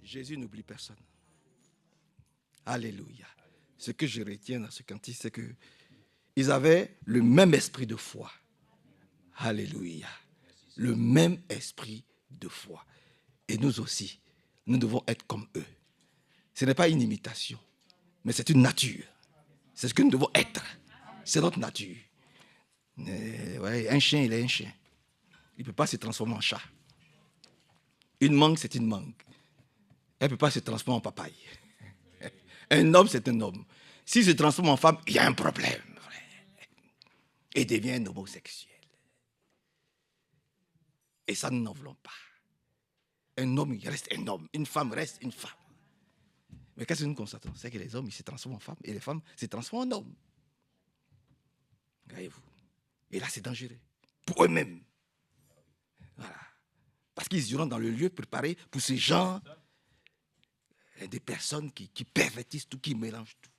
Jésus n'oublie personne. Alléluia. Ce que je retiens dans ce cantique, c'est qu'ils avaient le même esprit de foi. Alléluia. Le même esprit de foi. Et nous aussi, nous devons être comme eux. Ce n'est pas une imitation, mais c'est une nature. C'est ce que nous devons être. C'est notre nature. Ouais, un chien, il est un chien. Il ne peut pas se transformer en chat. Une mangue, c'est une mangue. Elle ne peut pas se transformer en papaye. Un homme, c'est un homme. S'il se transforme en femme, il y a un problème. Et devient un homosexuel. Et ça, nous n'en voulons pas. Un homme, il reste un homme. Une femme reste une femme. Mais qu'est-ce que nous constatons? C'est que les hommes, ils se transforment en femmes et les femmes se transforment en hommes. Voyez-vous? Et là, c'est dangereux. Pour eux-mêmes. Voilà. Parce qu'ils iront dans le lieu préparé pour ces gens, des personnes qui pervertissent tout, qui mélangent tout.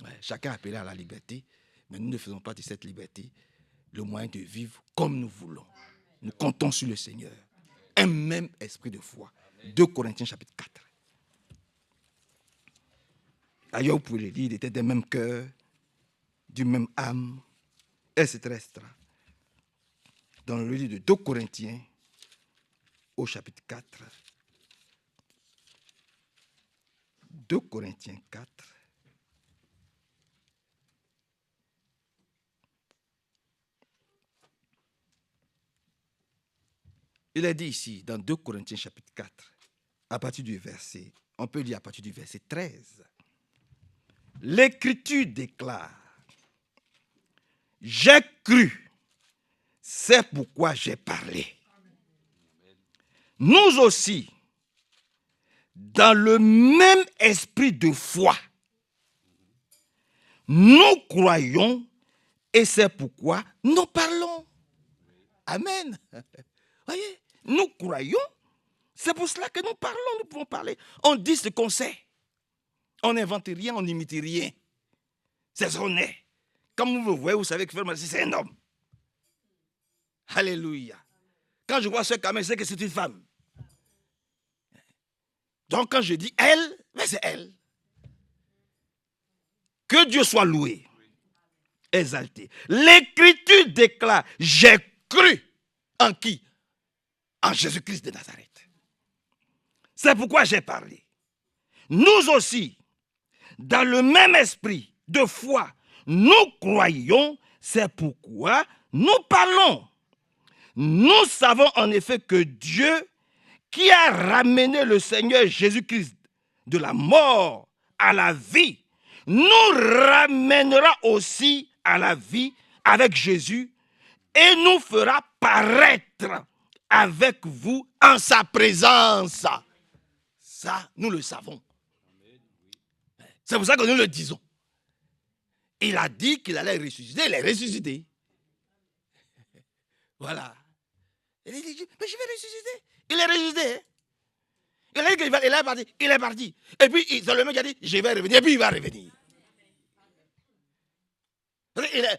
Ouais, chacun appelé à la liberté, mais nous ne faisons pas de cette liberté le moyen de vivre comme nous voulons. Nous comptons sur le Seigneur. Un même esprit de foi. 2 Corinthiens chapitre 4. Ailleurs, vous pouvez le lire, il était des mêmes cœurs, du même âme, etc., etc. Dans le livre de 2 Corinthiens, au chapitre 4. 2 Corinthiens 4. Il est dit ici, dans 2 Corinthiens chapitre 4, à partir du verset, on peut lire à partir du verset 13. L'Écriture déclare, j'ai cru, c'est pourquoi j'ai parlé. Nous aussi, dans le même esprit de foi, nous croyons et c'est pourquoi nous parlons. Amen. Voyez, nous croyons, c'est pour cela que nous parlons, nous pouvons parler. On dit ce qu'on sait. On n'invente rien, on n'imite rien. C'est ce qu'on est. Comme vous voyez, vous savez que Frère Marcy, c'est un homme. Alléluia. Quand je vois ce caméra, je sais que c'est une femme. Donc quand je dis elle, mais c'est elle. Que Dieu soit loué, exalté. L'Écriture déclare, j'ai cru en qui? En Jésus-Christ de Nazareth. C'est pourquoi j'ai parlé. Nous aussi, dans le même esprit de foi, nous croyons, c'est pourquoi nous parlons. Nous savons en effet que Dieu, qui a ramené le Seigneur Jésus-Christ de la mort à la vie, nous ramènera aussi à la vie avec Jésus et nous fera paraître avec vous en sa présence. Ça, nous le savons. C'est pour ça que nous le disons. Il a dit qu'il allait ressusciter, il est ressuscité. Voilà. Il a dit, mais je vais ressusciter. Il est ressuscité. Il a dit qu'il est parti. Il est parti. Et puis, c'est le mec qui a dit, je vais revenir. Et puis, il va revenir.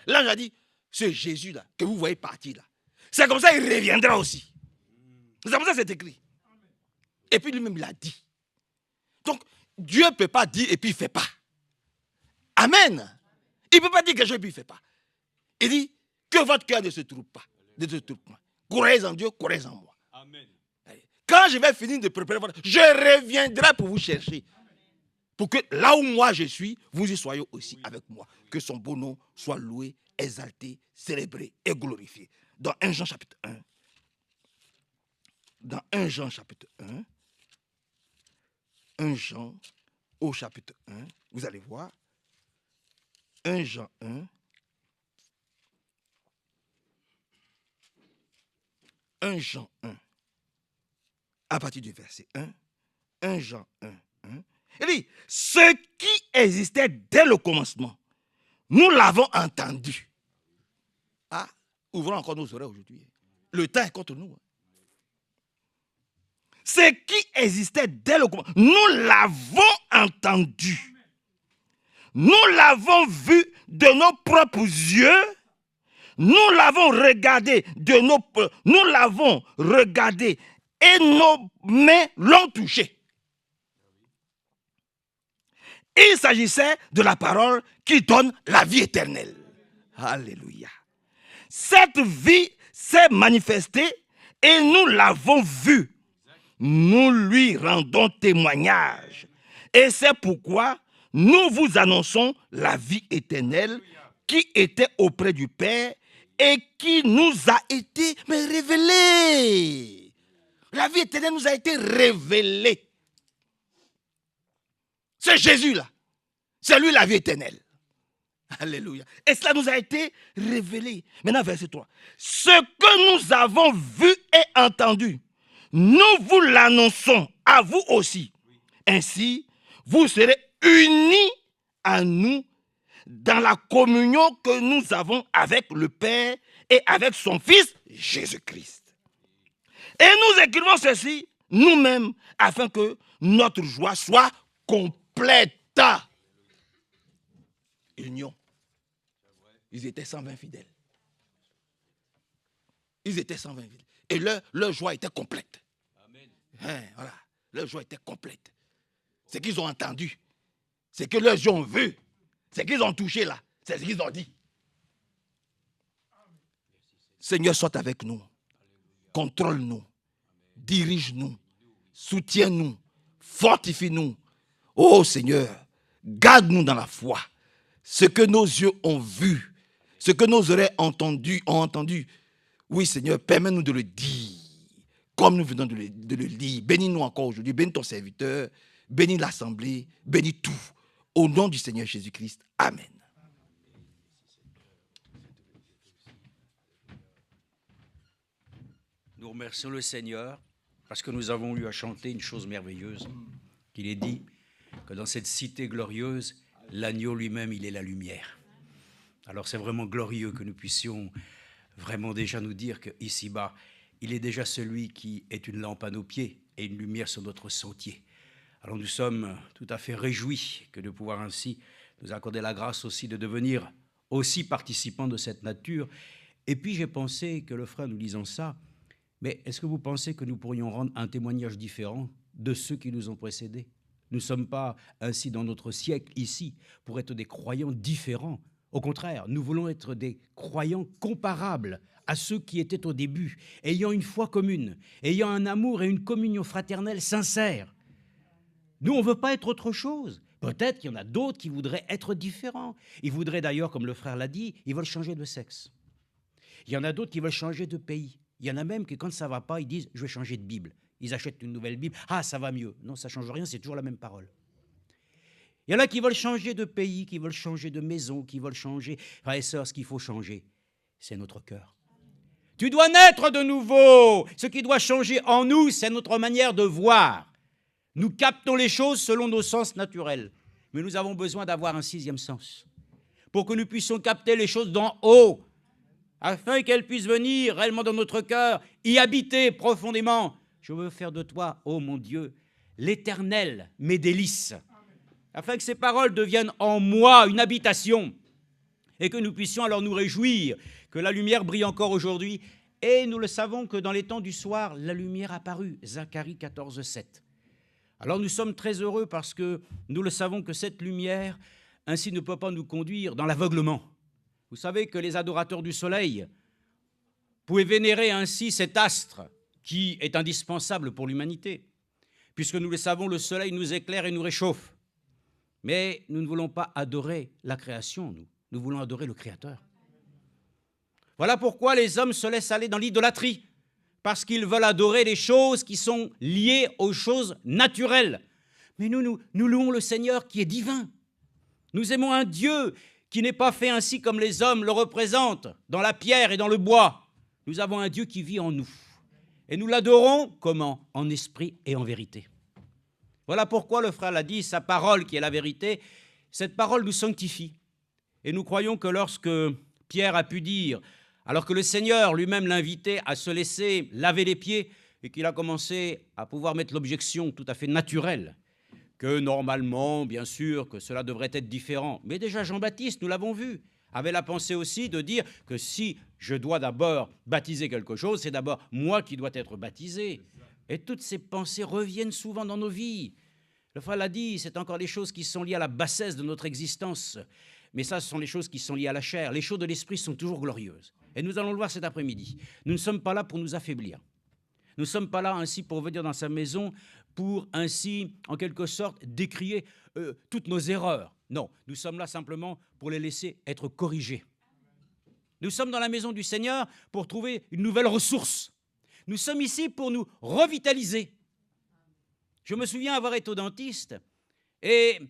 L'ange a dit, ce Jésus-là, que vous voyez partir là, c'est comme ça qu'il reviendra aussi. C'est comme ça que c'est écrit. Et puis, lui-même, il a dit. Donc, Dieu ne peut pas dire et puis il ne fait pas. Amen. Il ne peut pas dire quelque chose et puis il ne fait pas. Il dit, que votre cœur ne se trouve pas. Ne se trouve pas. Croyez en Dieu, croyez en moi. Amen. Quand je vais finir de préparer votre... je reviendrai pour vous chercher. Pour que là où moi je suis, vous y soyez aussi avec moi. Que son beau nom soit loué, exalté, célébré et glorifié. Dans 1 Jean chapitre 1. Dans 1 Jean chapitre 1. 1 Jean au chapitre 1. Vous allez voir. 1 Jean 1. 1 Jean 1. À partir du verset 1. 1 Jean 1. 1. Il dit, ce qui existait dès le commencement, nous l'avons entendu. Ah, ouvrons encore nos oreilles aujourd'hui. Le temps est contre nous. Ce qui existait dès le commencement, nous l'avons entendu. Nous l'avons vu de nos propres yeux. Nous l'avons regardé nous l'avons regardé et nos mains l'ont touché. Il s'agissait de la parole qui donne la vie éternelle. Alléluia. Cette vie s'est manifestée et nous l'avons vue. Nous lui rendons témoignage. Et c'est pourquoi nous vous annonçons la vie éternelle qui était auprès du Père et qui nous a été révélée. La vie éternelle nous a été révélée. C'est Jésus là. C'est lui la vie éternelle. Alléluia. Et cela nous a été révélé. Maintenant, verset 3. Ce que nous avons vu et entendu, nous vous l'annonçons à vous aussi. Ainsi, vous serez unis à nous dans la communion que nous avons avec le Père et avec son Fils Jésus-Christ. Et nous écrivons ceci nous-mêmes afin que notre joie soit complète. Union. Ils étaient 120 fidèles. Ils étaient 120 fidèles. Et leur joie était complète. Amen. Voilà. Leur joie était complète. Ce qu'ils ont entendu, ce que leurs yeux ont vu, ce qu'ils ont touché là, c'est ce qu'ils ont dit. Seigneur, sois avec nous. Contrôle-nous. Dirige-nous. Soutiens-nous. Fortifie-nous. Oh Seigneur, garde-nous dans la foi. Ce que nos yeux ont vu, ce que nos oreilles ont entendu. Oui Seigneur, permets-nous de le dire, comme nous venons de le dire. Bénis-nous encore aujourd'hui, bénis ton serviteur, bénis l'assemblée, bénis tout. Au nom du Seigneur Jésus-Christ. Amen. Nous remercions le Seigneur parce que nous avons eu à chanter une chose merveilleuse, qu'il est dit que dans cette cité glorieuse, l'agneau lui-même, il est la lumière. Alors c'est vraiment glorieux que nous puissions vraiment déjà nous dire qu'ici-bas, il est déjà celui qui est une lampe à nos pieds et une lumière sur notre sentier. Alors nous sommes tout à fait réjouis que de pouvoir ainsi nous accorder la grâce aussi de devenir aussi participants de cette nature. Et puis j'ai pensé que le frère, nous lisant ça, mais est-ce que vous pensez que nous pourrions rendre un témoignage différent de ceux qui nous ont précédés ? Nous ne sommes pas ainsi dans notre siècle ici pour être des croyants différents. Au contraire, nous voulons être des croyants comparables à ceux qui étaient au début, ayant une foi commune, ayant un amour et une communion fraternelle sincère. Nous, on ne veut pas être autre chose. Peut-être qu'il y en a d'autres qui voudraient être différents. Ils voudraient d'ailleurs, comme le frère l'a dit, ils veulent changer de sexe. Il y en a d'autres qui veulent changer de pays. Il y en a même qui, quand ça ne va pas, ils disent « je vais changer de Bible ». Ils achètent une nouvelle Bible. Ah, ça va mieux. Non, ça ne change rien, c'est toujours la même parole. Il y en a qui veulent changer de pays, qui veulent changer de maison, qui veulent changer. Frères et sœurs, ce qu'il faut changer, c'est notre cœur. Tu dois naître de nouveau. Ce qui doit changer en nous, c'est notre manière de voir. Nous captons les choses selon nos sens naturels. Mais nous avons besoin d'avoir un sixième sens pour que nous puissions capter les choses d'en haut, afin qu'elles puissent venir réellement dans notre cœur, y habiter profondément. Je veux faire de toi, ô mon Dieu, l'Éternel, mes délices, afin que ces paroles deviennent en moi une habitation et que nous puissions alors nous réjouir que la lumière brille encore aujourd'hui. Et nous le savons que dans les temps du soir, la lumière apparut, Zacharie 14, 7. Alors nous sommes très heureux parce que nous le savons que cette lumière ainsi ne peut pas nous conduire dans l'aveuglement. Vous savez que les adorateurs du soleil pouvaient vénérer ainsi cet astre qui est indispensable pour l'humanité. Puisque nous le savons, le soleil nous éclaire et nous réchauffe. Mais nous ne voulons pas adorer la création, nous voulons adorer le Créateur. Voilà pourquoi les hommes se laissent aller dans l'idolâtrie, parce qu'ils veulent adorer les choses qui sont liées aux choses naturelles. Mais nous louons le Seigneur qui est divin. Nous aimons un Dieu qui n'est pas fait ainsi comme les hommes le représentent, dans la pierre et dans le bois. Nous avons un Dieu qui vit en nous. Et nous l'adorons, comment ? En esprit et en vérité. Voilà pourquoi le frère l'a dit, sa parole qui est la vérité, cette parole nous sanctifie. Et nous croyons que lorsque Pierre a pu dire, alors que le Seigneur lui-même l'invitait à se laisser laver les pieds et qu'il a commencé à pouvoir mettre l'objection tout à fait naturelle, que normalement, bien sûr, que cela devrait être différent. Mais déjà Jean-Baptiste, nous l'avons vu, avait la pensée aussi de dire que si je dois d'abord baptiser quelque chose, c'est d'abord moi qui dois être baptisé. Et toutes ces pensées reviennent souvent dans nos vies. Le frère l'a dit, c'est encore des choses qui sont liées à la bassesse de notre existence. Mais ça, ce sont les choses qui sont liées à la chair. Les choses de l'esprit sont toujours glorieuses. Et nous allons le voir cet après-midi. Nous ne sommes pas là pour nous affaiblir. Nous ne sommes pas là ainsi pour venir dans sa maison, pour ainsi, en quelque sorte, décrier toutes nos erreurs. Non, nous sommes là simplement pour les laisser être corrigées. Nous sommes dans la maison du Seigneur pour trouver une nouvelle ressource. Nous sommes ici pour nous revitaliser. Je me souviens avoir été au dentiste et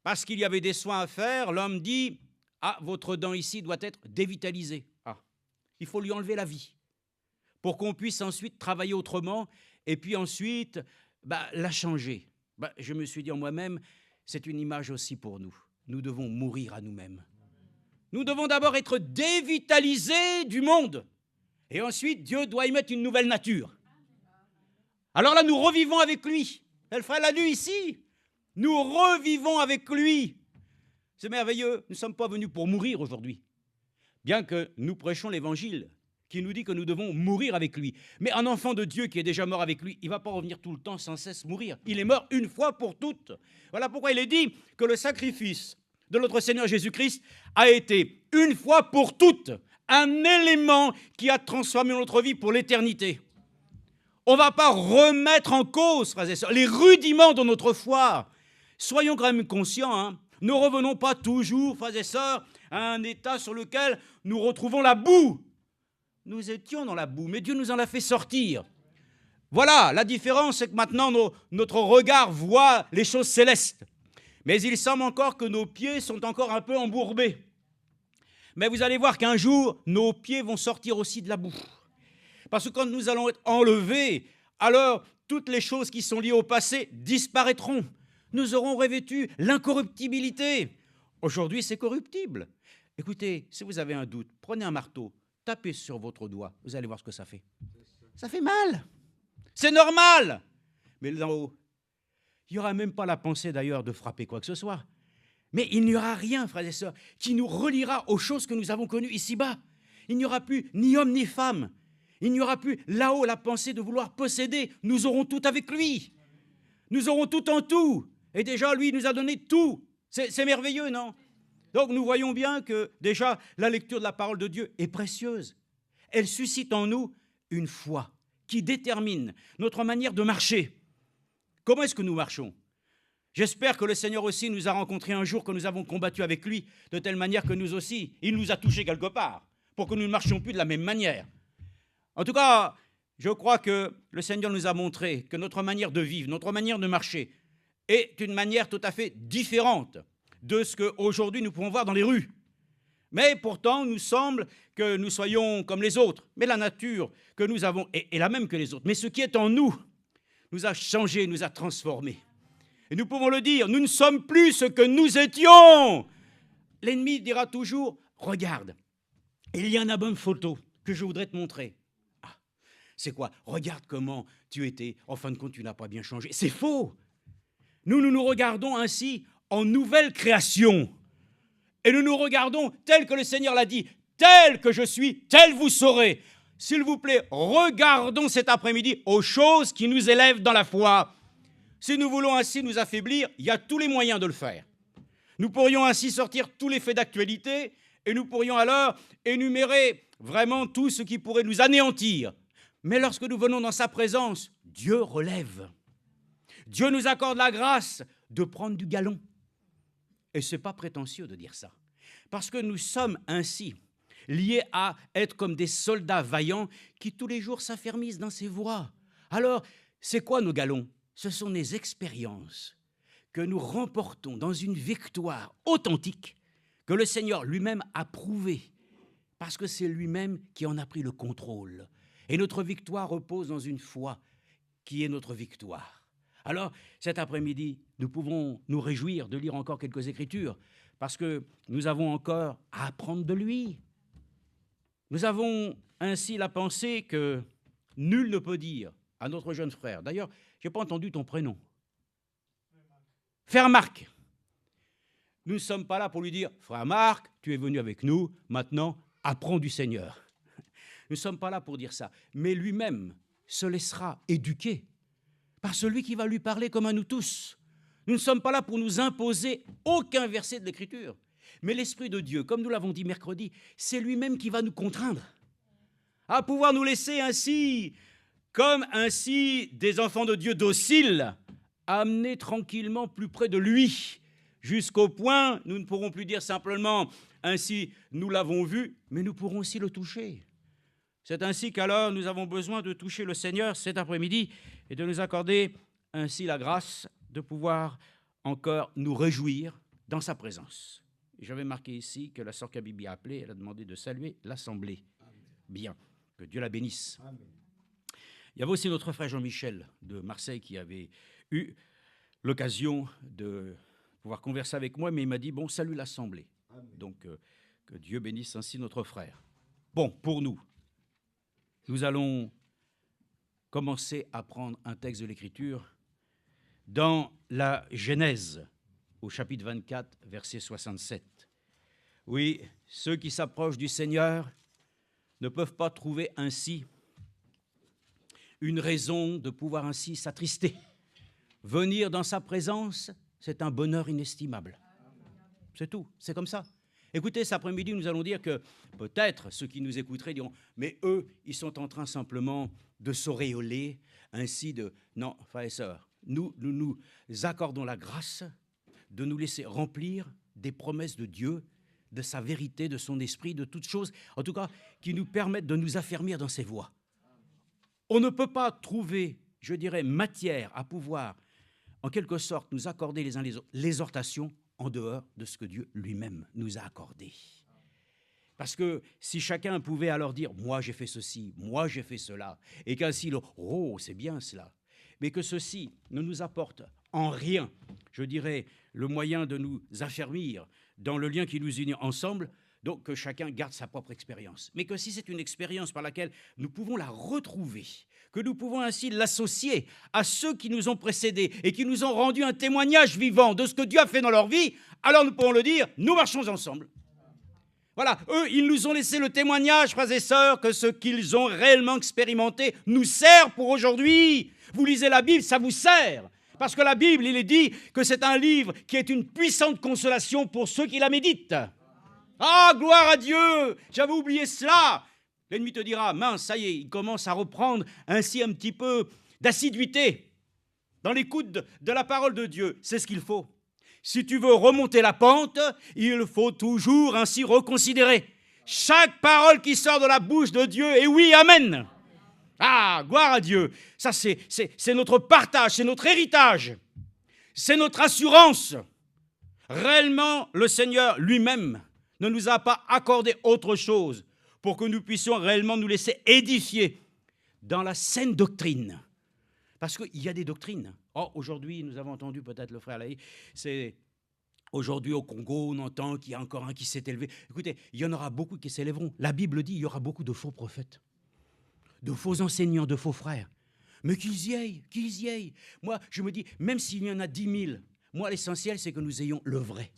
parce qu'il y avait des soins à faire, l'homme dit « Ah, votre dent ici doit être dévitalisée. » Ah, il faut lui enlever la vie pour qu'on puisse ensuite travailler autrement et puis ensuite la changer. Je me suis dit en moi-même, c'est une image aussi pour nous. Nous devons mourir à nous-mêmes. Nous devons d'abord être dévitalisés du monde. Et ensuite, Dieu doit y mettre une nouvelle nature. Alors là, nous revivons avec lui. Elle fera la nuit ici. Nous revivons avec lui. C'est merveilleux. Nous ne sommes pas venus pour mourir aujourd'hui. Bien que nous prêchons l'évangile qui nous dit que nous devons mourir avec lui. Mais un enfant de Dieu qui est déjà mort avec lui, il ne va pas revenir tout le temps sans cesse mourir. Il est mort une fois pour toutes. Voilà pourquoi il est dit que le sacrifice de notre Seigneur Jésus-Christ a été une fois pour toutes un élément qui a transformé notre vie pour l'éternité. On ne va pas remettre en cause, frères et sœurs, les rudiments de notre foi. Soyons quand même conscients, hein. Ne revenons pas toujours, frères et sœurs, à un état sur lequel nous retrouvons la boue. Nous étions dans la boue, mais Dieu nous en a fait sortir. Voilà, la différence, c'est que maintenant, notre regard voit les choses célestes. Mais il semble encore que nos pieds sont encore un peu embourbés. Mais vous allez voir qu'un jour, nos pieds vont sortir aussi de la boue. Parce que quand nous allons être enlevés, alors toutes les choses qui sont liées au passé disparaîtront. Nous aurons revêtu l'incorruptibilité. Aujourd'hui, c'est corruptible. Écoutez, si vous avez un doute, prenez un marteau, tapez sur votre doigt, vous allez voir ce que ça fait. Ça fait mal. C'est normal. Mais là haut, il n'y aura même pas la pensée d'ailleurs de frapper quoi que ce soit. Mais il n'y aura rien, frères et sœurs, qui nous reliera aux choses que nous avons connues ici-bas. Il n'y aura plus ni homme ni femme. Il n'y aura plus là-haut la pensée de vouloir posséder. Nous aurons tout avec lui. Nous aurons tout en tout. Et déjà, lui nous a donné tout. C'est merveilleux, non? Donc nous voyons bien que déjà la lecture de la parole de Dieu est précieuse. Elle suscite en nous une foi qui détermine notre manière de marcher. Comment est-ce que nous marchons? J'espère que le Seigneur aussi nous a rencontrés un jour que nous avons combattu avec lui, de telle manière que nous aussi, il nous a touchés quelque part, pour que nous ne marchions plus de la même manière. En tout cas, je crois que le Seigneur nous a montré que notre manière de vivre, notre manière de marcher, est une manière tout à fait différente de ce qu'aujourd'hui nous pouvons voir dans les rues. Mais pourtant, nous semble que nous soyons comme les autres. Mais la nature que nous avons est la même que les autres. Mais ce qui est en nous nous a changés, nous a transformés. Et nous pouvons le dire, nous ne sommes plus ce que nous étions. L'ennemi dira toujours, regarde, il y a une bonne photo que je voudrais te montrer. Ah, c'est quoi? Regarde comment tu étais. En fin de compte, tu n'as pas bien changé. C'est faux. Nous nous regardons ainsi en nouvelle création. Et nous nous regardons tel que le Seigneur l'a dit, tel que je suis, tel vous serez. S'il vous plaît, regardons cet après-midi aux choses qui nous élèvent dans la foi. Si nous voulons ainsi nous affaiblir, il y a tous les moyens de le faire. Nous pourrions ainsi sortir tous les faits d'actualité et nous pourrions alors énumérer vraiment tout ce qui pourrait nous anéantir. Mais lorsque nous venons dans sa présence, Dieu relève. Dieu nous accorde la grâce de prendre du galon. Et ce n'est pas prétentieux de dire ça. Parce que nous sommes ainsi liés à être comme des soldats vaillants qui tous les jours s'affermissent dans ces voies. Alors, c'est quoi nos galons? Ce sont des expériences que nous remportons dans une victoire authentique que le Seigneur lui-même a prouvée, parce que c'est lui-même qui en a pris le contrôle. Et notre victoire repose dans une foi qui est notre victoire. Alors, cet après-midi, nous pouvons nous réjouir de lire encore quelques Écritures, parce que nous avons encore à apprendre de lui. Nous avons ainsi la pensée que nul ne peut dire à notre jeune frère, d'ailleurs, je n'ai pas entendu ton prénom. Frère Marc. Nous ne sommes pas là pour lui dire, frère Marc, tu es venu avec nous, maintenant, apprends du Seigneur. Nous ne sommes pas là pour dire ça, mais lui-même se laissera éduquer par celui qui va lui parler comme à nous tous. Nous ne sommes pas là pour nous imposer aucun verset de l'Écriture. Mais l'Esprit de Dieu, comme nous l'avons dit mercredi, c'est lui-même qui va nous contraindre à pouvoir nous laisser ainsi, comme ainsi des enfants de Dieu dociles, amenés tranquillement plus près de lui, jusqu'au point, nous ne pourrons plus dire simplement « ainsi nous l'avons vu », mais nous pourrons aussi le toucher. C'est ainsi qu'alors nous avons besoin de toucher le Seigneur cet après-midi et de nous accorder ainsi la grâce de pouvoir encore nous réjouir dans sa présence. J'avais marqué ici que la sœur Kabibi a appelé, elle a demandé de saluer l'Assemblée. Bien, que Dieu la bénisse. Amen. Il y avait aussi notre frère Jean-Michel de Marseille qui avait eu l'occasion de pouvoir converser avec moi, mais il m'a dit, bon, salut l'Assemblée. Amen. Donc, que Dieu bénisse ainsi notre frère. Bon, pour nous, nous allons commencer à prendre un texte de l'Écriture dans la Genèse, au chapitre 24, verset 67. Oui, ceux qui s'approchent du Seigneur ne peuvent pas trouver ainsi une raison de pouvoir ainsi s'attrister. Venir dans sa présence, c'est un bonheur inestimable. C'est tout, c'est comme ça. Écoutez, cet après-midi, nous allons dire que peut-être ceux qui nous écouteraient diront « mais eux, ils sont en train simplement de s'auréoler, ainsi de... » Non, frères et sœurs, nous accordons la grâce de nous laisser remplir des promesses de Dieu, de sa vérité, de son esprit, de toutes choses, en tout cas, qui nous permettent de nous affermir dans ses voies. On ne peut pas trouver, je dirais, matière à pouvoir, en quelque sorte, nous accorder les uns les autres l'exhortation en dehors de ce que Dieu lui-même nous a accordé. Parce que si chacun pouvait alors dire « moi j'ai fait ceci, moi j'ai fait cela », et qu'ainsi « oh, c'est bien cela », mais que ceci ne nous apporte en rien, je dirais, le moyen de nous affermir dans le lien qui nous unit ensemble, donc que chacun garde sa propre expérience. Mais que si c'est une expérience par laquelle nous pouvons la retrouver, que nous pouvons ainsi l'associer à ceux qui nous ont précédés et qui nous ont rendu un témoignage vivant de ce que Dieu a fait dans leur vie, alors nous pourrons le dire, nous marchons ensemble. Voilà, eux, ils nous ont laissé le témoignage, frères et sœurs, que ce qu'ils ont réellement expérimenté nous sert pour aujourd'hui. Vous lisez la Bible, ça vous sert. Parce que la Bible, il est dit que c'est un livre qui est une puissante consolation pour ceux qui la méditent. Ah, gloire à Dieu! J'avais oublié cela. L'ennemi te dira, mince, ça y est, il commence à reprendre ainsi un petit peu d'assiduité dans l'écoute de la parole de Dieu. C'est ce qu'il faut. Si tu veux remonter la pente, il faut toujours ainsi reconsidérer chaque parole qui sort de la bouche de Dieu. Et oui, amen. Ah, gloire à Dieu. Ça, c'est notre partage, c'est notre héritage. C'est notre assurance. Réellement, le Seigneur lui-même ne nous a pas accordé autre chose pour que nous puissions réellement nous laisser édifier dans la saine doctrine. Parce qu'il y a des doctrines. Oh, aujourd'hui, nous avons entendu peut-être le frère Laï, c'est aujourd'hui au Congo, on entend qu'il y a encore un qui s'est élevé. Écoutez, il y en aura beaucoup qui s'élèveront. La Bible dit qu'il y aura beaucoup de faux prophètes, de faux enseignants, de faux frères. Mais qu'ils y aillent. Moi, je me dis, même s'il y en a 10 000, moi, l'essentiel, c'est que nous ayons le vrai.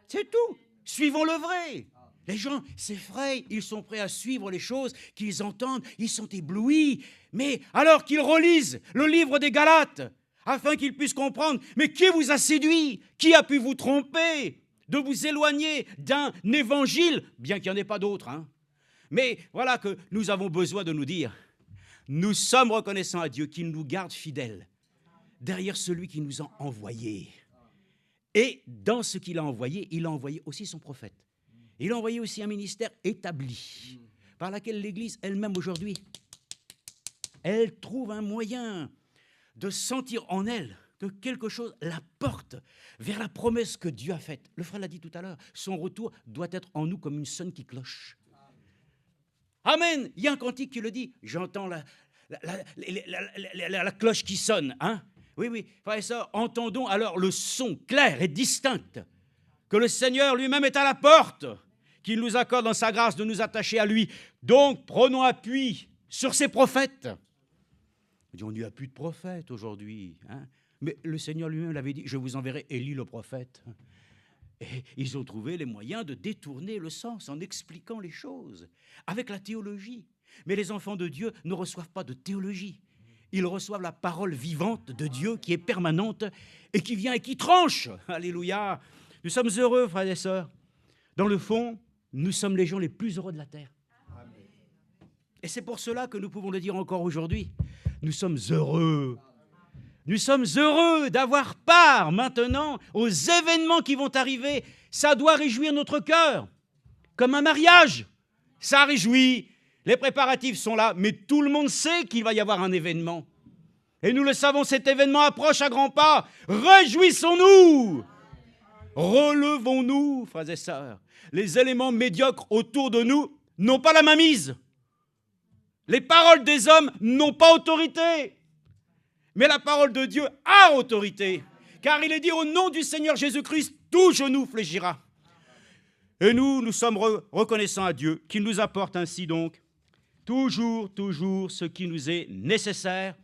C'est tout. Suivons le vrai. Les gens s'effrayent, ils sont prêts à suivre les choses qu'ils entendent, ils sont éblouis. Mais alors qu'ils relisent le livre des Galates, afin qu'ils puissent comprendre, mais qui vous a séduit? Qui a pu vous tromper? De vous éloigner d'un évangile, bien qu'il n'y en ait pas d'autre. Mais voilà que nous avons besoin de nous dire, nous sommes reconnaissants à Dieu qu'il nous garde fidèles derrière celui qui nous a envoyés. Et dans ce qu'il a envoyé, il a envoyé aussi son prophète. Il a envoyé aussi un ministère établi, par lequel l'Église elle-même aujourd'hui, elle trouve un moyen de sentir en elle que quelque chose la porte vers la promesse que Dieu a faite. Le frère l'a dit tout à l'heure, son retour doit être en nous comme une sonne qui cloche. Amen. Il y a un cantique qui le dit, j'entends la cloche qui sonne. Oui, frère et sœurs, entendons alors le son clair et distinct que le Seigneur lui-même est à la porte, qu'il nous accorde dans sa grâce de nous attacher à lui. Donc, prenons appui sur ses prophètes. On n'y a plus de prophètes aujourd'hui. Mais le Seigneur lui-même l'avait dit, je vous enverrai Élie le prophète. Et ils ont trouvé les moyens de détourner le sens en expliquant les choses avec la théologie. Mais les enfants de Dieu ne reçoivent pas de théologie. ils reçoivent la parole vivante de Dieu qui est permanente et qui vient et qui tranche. Alléluia. Nous sommes heureux, frères et sœurs. Dans le fond, nous sommes les gens les plus heureux de la terre. Et c'est pour cela que nous pouvons le dire encore aujourd'hui. Nous sommes heureux. Nous sommes heureux d'avoir part maintenant aux événements qui vont arriver. Ça doit réjouir notre cœur. Comme un mariage. Ça réjouit. Les préparatifs sont là, mais tout le monde sait qu'il va y avoir un événement. Et nous le savons, cet événement approche à grands pas. Réjouissons-nous. Relevons-nous, frères et sœurs. Les éléments médiocres autour de nous n'ont pas la mainmise. Les paroles des hommes n'ont pas autorité. Mais la parole de Dieu a autorité. Car il est dit au nom du Seigneur Jésus-Christ, tout genou fléchira. Et nous sommes reconnaissants à Dieu qu'il nous apporte ainsi donc toujours ce qui nous est nécessaire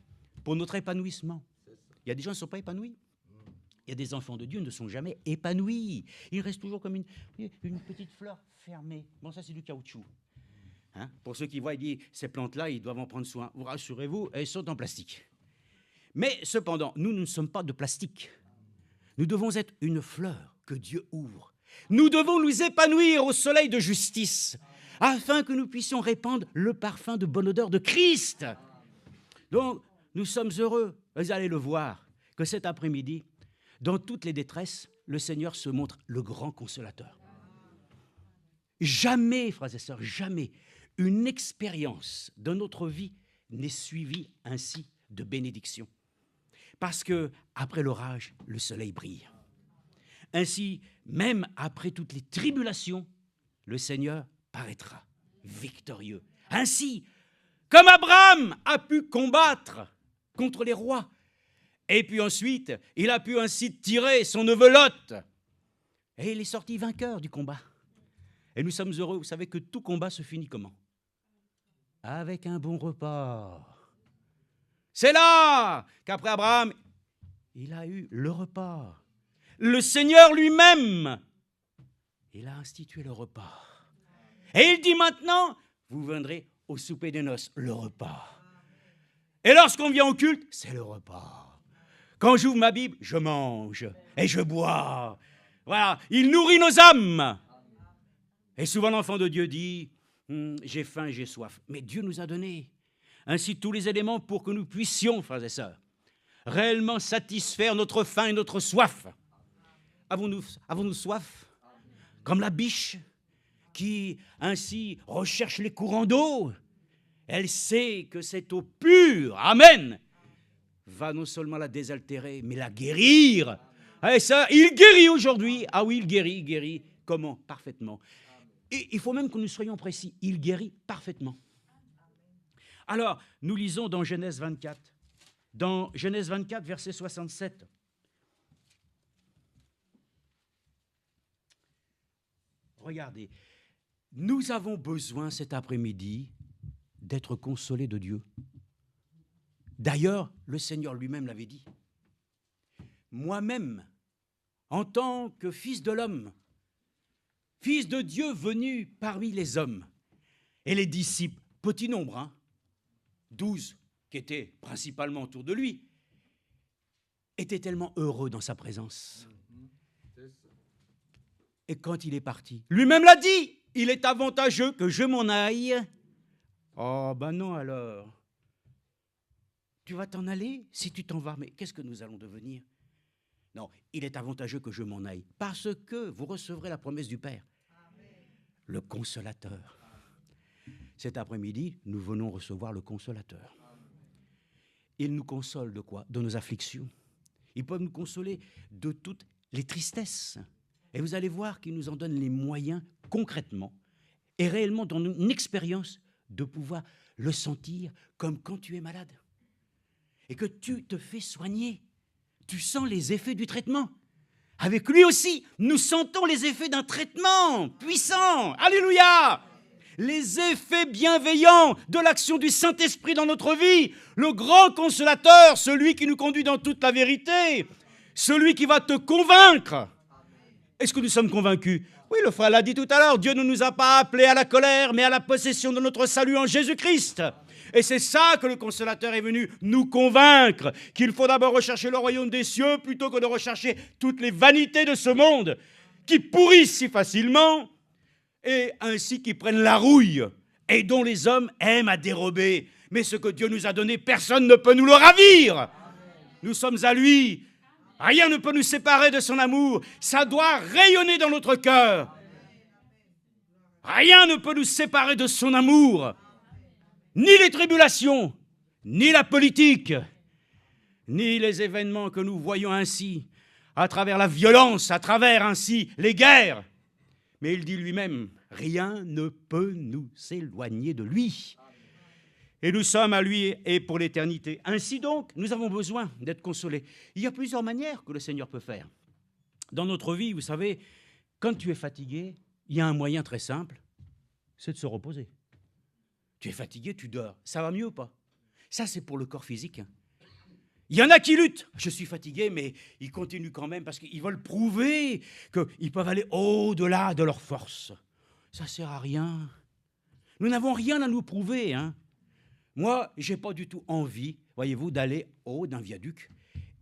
pour notre épanouissement. Il y a des gens qui ne sont pas épanouis. Il y a des enfants de Dieu qui ne sont jamais épanouis. Ils restent toujours comme une petite fleur fermée. Bon, ça c'est du caoutchouc. Hein? Pour ceux qui voient, il dit, ces plantes-là, ils doivent en prendre soin. Vous rassurez-vous, elles sont en plastique. Mais cependant, nous ne sommes pas de plastique. Nous devons être une fleur que Dieu ouvre. Nous devons nous épanouir au soleil de justice, afin que nous puissions répandre le parfum de bonne odeur de Christ. Donc, nous sommes heureux, vous allez le voir, que cet après-midi, dans toutes les détresses, le Seigneur se montre le grand consolateur. Jamais, frères et sœurs, jamais une expérience de notre vie n'est suivie ainsi de bénédiction. Parce que après l'orage, le soleil brille. Ainsi, même après toutes les tribulations, le Seigneur paraîtra victorieux. Ainsi, comme Abraham a pu combattre contre les rois, et puis ensuite, il a pu ainsi tirer son neveu Lot, et il est sorti vainqueur du combat. Et nous sommes heureux, vous savez que tout combat se finit comment? Avec un bon repas. C'est là qu'après Abraham, il a eu le repas. Le Seigneur lui-même, il a institué le repas. Et il dit maintenant, vous viendrez au souper des noces, le repas. Et lorsqu'on vient au culte, c'est le repas. Quand j'ouvre ma Bible, je mange et je bois. Voilà, il nourrit nos âmes. Et souvent l'enfant de Dieu dit, j'ai faim, j'ai soif. Mais Dieu nous a donné ainsi tous les éléments pour que nous puissions, frères et sœurs, réellement satisfaire notre faim et notre soif. Avons-nous soif? Comme la biche qui ainsi recherche les courants d'eau. Elle sait que cette eau pure, amen, va non seulement la désaltérer, mais la guérir. Et ça, il guérit aujourd'hui. Ah oui, il guérit. Comment? Parfaitement. Et il faut même que nous soyons précis. Il guérit parfaitement. Alors, nous lisons dans Genèse 24. Dans Genèse 24, verset 67. Regardez, nous avons besoin cet après-midi d'être consolés de Dieu. D'ailleurs, le Seigneur lui-même l'avait dit. Moi-même, en tant que fils de l'homme, fils de Dieu venu parmi les hommes, et les disciples, petit nombre, 12 qui étaient principalement autour de lui, étaient tellement heureux dans sa présence. Et quand il est parti, lui-même l'a dit, il est avantageux que je m'en aille. Oh, ben non alors. Tu vas t'en aller si tu t'en vas. Mais qu'est-ce que nous allons devenir? Non, il est avantageux que je m'en aille. Parce que vous recevrez la promesse du Père. Amen. Le Consolateur. Cet après-midi, nous venons recevoir le Consolateur. Il nous console de quoi? De nos afflictions. Il peut nous consoler de toutes les tristesses. Et vous allez voir qu'il nous en donne les moyens concrètement et réellement dans une expérience de pouvoir le sentir comme quand tu es malade et que tu te fais soigner. Tu sens les effets du traitement. Avec lui aussi, nous sentons les effets d'un traitement puissant. Alléluia! Les effets bienveillants de l'action du Saint-Esprit dans notre vie. Le grand consolateur, celui qui nous conduit dans toute la vérité. Celui qui va te convaincre. Est-ce que nous sommes convaincus? Oui, le frère l'a dit tout à l'heure, Dieu ne nous a pas appelés à la colère, mais à la possession de notre salut en Jésus-Christ. Et c'est ça que le consolateur est venu nous convaincre, qu'il faut d'abord rechercher le royaume des cieux plutôt que de rechercher toutes les vanités de ce monde qui pourrissent si facilement et ainsi qui prennent la rouille et dont les hommes aiment à dérober. Mais ce que Dieu nous a donné, personne ne peut nous le ravir. Nous sommes à lui. Rien ne peut nous séparer de son amour. Ça doit rayonner dans notre cœur. Rien ne peut nous séparer de son amour. Ni les tribulations, ni la politique, ni les événements que nous voyons ainsi, à travers la violence, à travers ainsi les guerres. Mais il dit lui-même, rien ne peut nous éloigner de lui. Et nous sommes à lui et pour l'éternité. Ainsi donc, nous avons besoin d'être consolés. Il y a plusieurs manières que le Seigneur peut faire. Dans notre vie, vous savez, quand tu es fatigué, il y a un moyen très simple, c'est de se reposer. Tu es fatigué, tu dors. Ça va mieux ou pas? Ça, c'est pour le corps physique. Il y en a qui luttent. Je suis fatigué, mais ils continuent quand même parce qu'ils veulent prouver qu'ils peuvent aller au-delà de leur force. Ça ne sert à rien. Nous n'avons rien à nous prouver, hein. Moi, je n'ai pas du tout envie, voyez-vous, d'aller au haut d'un viaduc,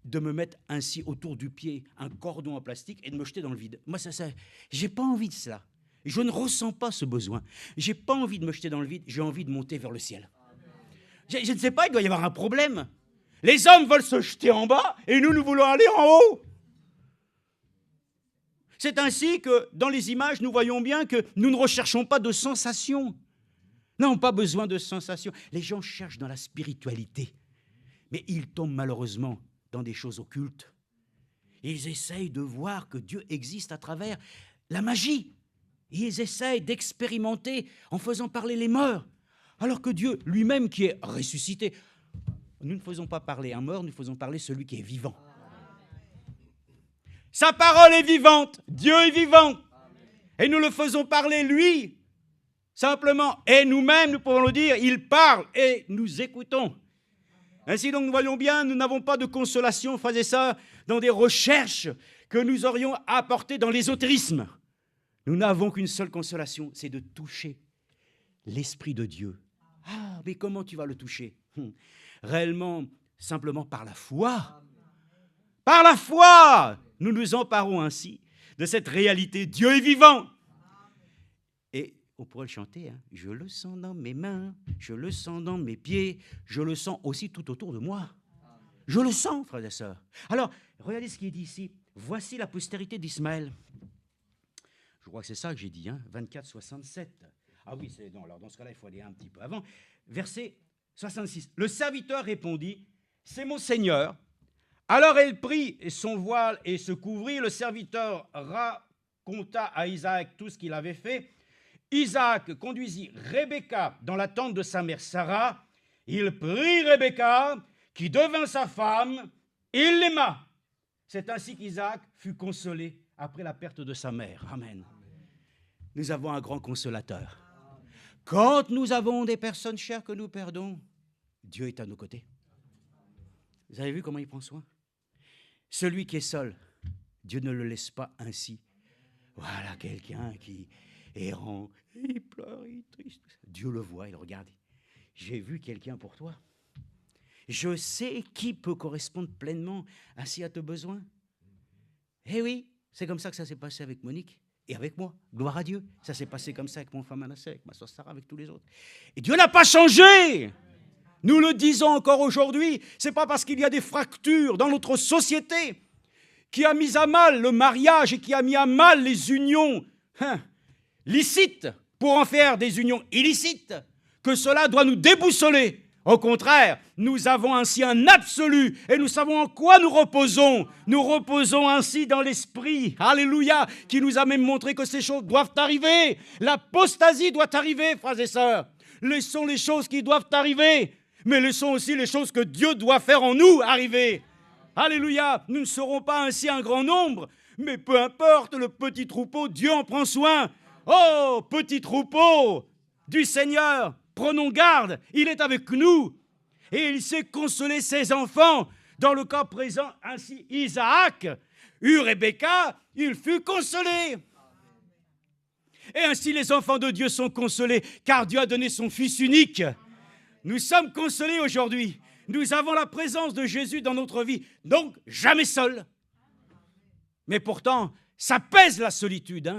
de me mettre ainsi autour du pied un cordon en plastique et de me jeter dans le vide. Moi, je n'ai pas envie de cela. Je ne ressens pas ce besoin. Je n'ai pas envie de me jeter dans le vide, j'ai envie de monter vers le ciel. Je ne sais pas, il doit y avoir un problème. Les hommes veulent se jeter en bas et nous voulons aller en haut. C'est ainsi que dans les images, nous voyons bien que nous ne recherchons pas de sensations. Nous n'avons pas besoin de sensations. Les gens cherchent dans la spiritualité, mais ils tombent malheureusement dans des choses occultes. Ils essayent de voir que Dieu existe à travers la magie. Ils essayent d'expérimenter en faisant parler les morts, alors que Dieu lui-même qui est ressuscité, nous ne faisons pas parler un mort, nous faisons parler celui qui est vivant. Sa parole est vivante, Dieu est vivant, et nous le faisons parler lui. Simplement, et nous-mêmes, nous pouvons le dire, il parle et nous écoutons. Ainsi donc, nous voyons bien, nous n'avons pas de consolation, frères et sœurs, dans des recherches que nous aurions apportées dans l'ésotérisme. Nous n'avons qu'une seule consolation, c'est de toucher l'Esprit de Dieu. Ah, mais comment tu vas le toucher? Réellement, simplement par la foi. Par la foi, nous nous emparons ainsi de cette réalité. Dieu est vivant. Et on pourrait le chanter, hein. Je le sens dans mes mains, je le sens dans mes pieds, je le sens aussi tout autour de moi. Je le sens, frères et sœurs. Alors, regardez ce qui est dit ici. Voici la postérité d'Ismaël. Je crois que c'est ça que j'ai dit, hein, 24, 67. Ah oui, c'est non. Alors dans ce cas-là, il faut aller un petit peu avant. Verset 66. Le serviteur répondit, c'est mon Seigneur. Alors elle prit son voile et se couvrit. Le serviteur raconta à Isaac tout ce qu'il avait fait. Isaac conduisit Rebecca dans la tente de sa mère Sarah. Il prit Rebecca, qui devint sa femme. Il l'aima. C'est ainsi qu'Isaac fut consolé après la perte de sa mère. Amen. Nous avons un grand consolateur. Quand nous avons des personnes chères que nous perdons, Dieu est à nos côtés. Vous avez vu comment il prend soin? Celui qui est seul, Dieu ne le laisse pas ainsi. Voilà quelqu'un qui est errant, il pleure, il est triste. Dieu le voit, il regarde. J'ai vu quelqu'un pour toi. Je sais qui peut correspondre pleinement ainsi à tes besoins. Eh oui, c'est comme ça que ça s'est passé avec Monique et avec moi. Gloire à Dieu. Ça s'est passé comme ça avec mon frère Manasseh, avec ma soeur Sarah, avec tous les autres. Et Dieu n'a pas changé. Nous le disons encore aujourd'hui. Ce n'est pas parce qu'il y a des fractures dans notre société qui a mis à mal le mariage et qui a mis à mal les unions licites pour en faire des unions illicites que cela doit nous déboussoler. Au contraire, nous avons ainsi un absolu et nous savons en quoi nous reposons. Nous reposons ainsi dans l'Esprit, alléluia, qui nous a même montré que ces choses doivent arriver. L'apostasie doit arriver, frères et sœurs. Laissons les choses qui doivent arriver, mais laissons aussi les choses que Dieu doit faire en nous arriver. Alléluia, nous ne serons pas ainsi un grand nombre, mais peu importe, le petit troupeau, Dieu en prend soin. Oh, petit troupeau du Seigneur, prenons garde, il est avec nous et il sait consoler ses enfants. Dans le cas présent, ainsi Isaac eut Rebecca, il fut consolé. Et ainsi les enfants de Dieu sont consolés, car Dieu a donné son Fils unique. Nous sommes consolés aujourd'hui. Nous avons la présence de Jésus dans notre vie, donc jamais seuls. Mais pourtant, ça pèse la solitude.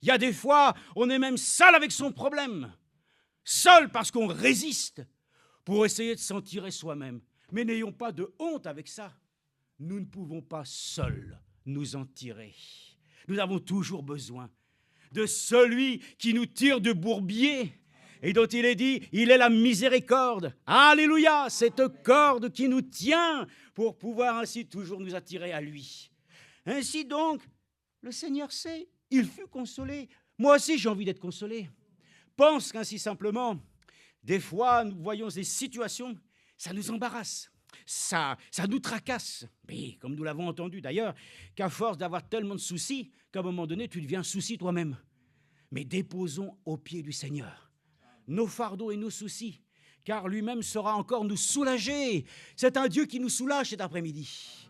Il y a des fois, on est même seul avec son problème. Seul parce qu'on résiste pour essayer de s'en tirer soi-même. Mais n'ayons pas de honte avec ça. Nous ne pouvons pas seuls nous en tirer. Nous avons toujours besoin de celui qui nous tire du bourbier et dont il est dit, il est la miséricorde. Alléluia, cette corde qui nous tient pour pouvoir ainsi toujours nous attirer à lui. Ainsi donc, le Seigneur sait, il fut consolé. Moi aussi, j'ai envie d'être consolé. Pense qu'ainsi simplement, des fois, nous voyons des situations, ça nous embarrasse, ça nous tracasse. Mais comme nous l'avons entendu d'ailleurs, qu'à force d'avoir tellement de soucis, qu'à un moment donné, tu deviens un souci toi-même. Mais déposons aux pieds du Seigneur nos fardeaux et nos soucis, car lui-même saura encore nous soulager. C'est un Dieu qui nous soulage cet après-midi.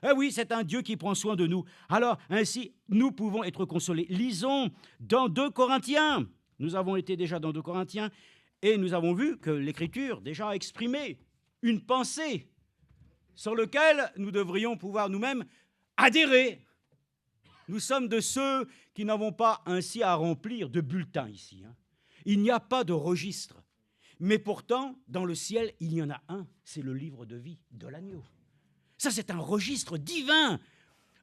Eh oui, c'est un Dieu qui prend soin de nous. Alors, ainsi, nous pouvons être consolés. Lisons dans 2 Corinthiens. Nous avons été déjà dans 2 Corinthiens et nous avons vu que l'Écriture déjà a exprimé une pensée sur laquelle nous devrions pouvoir nous-mêmes adhérer. Nous sommes de ceux qui n'avons pas ainsi à remplir de bulletins ici. Il n'y a pas de registre. Mais pourtant, dans le ciel, il y en a un. C'est le livre de vie de l'agneau. Ça, c'est un registre divin.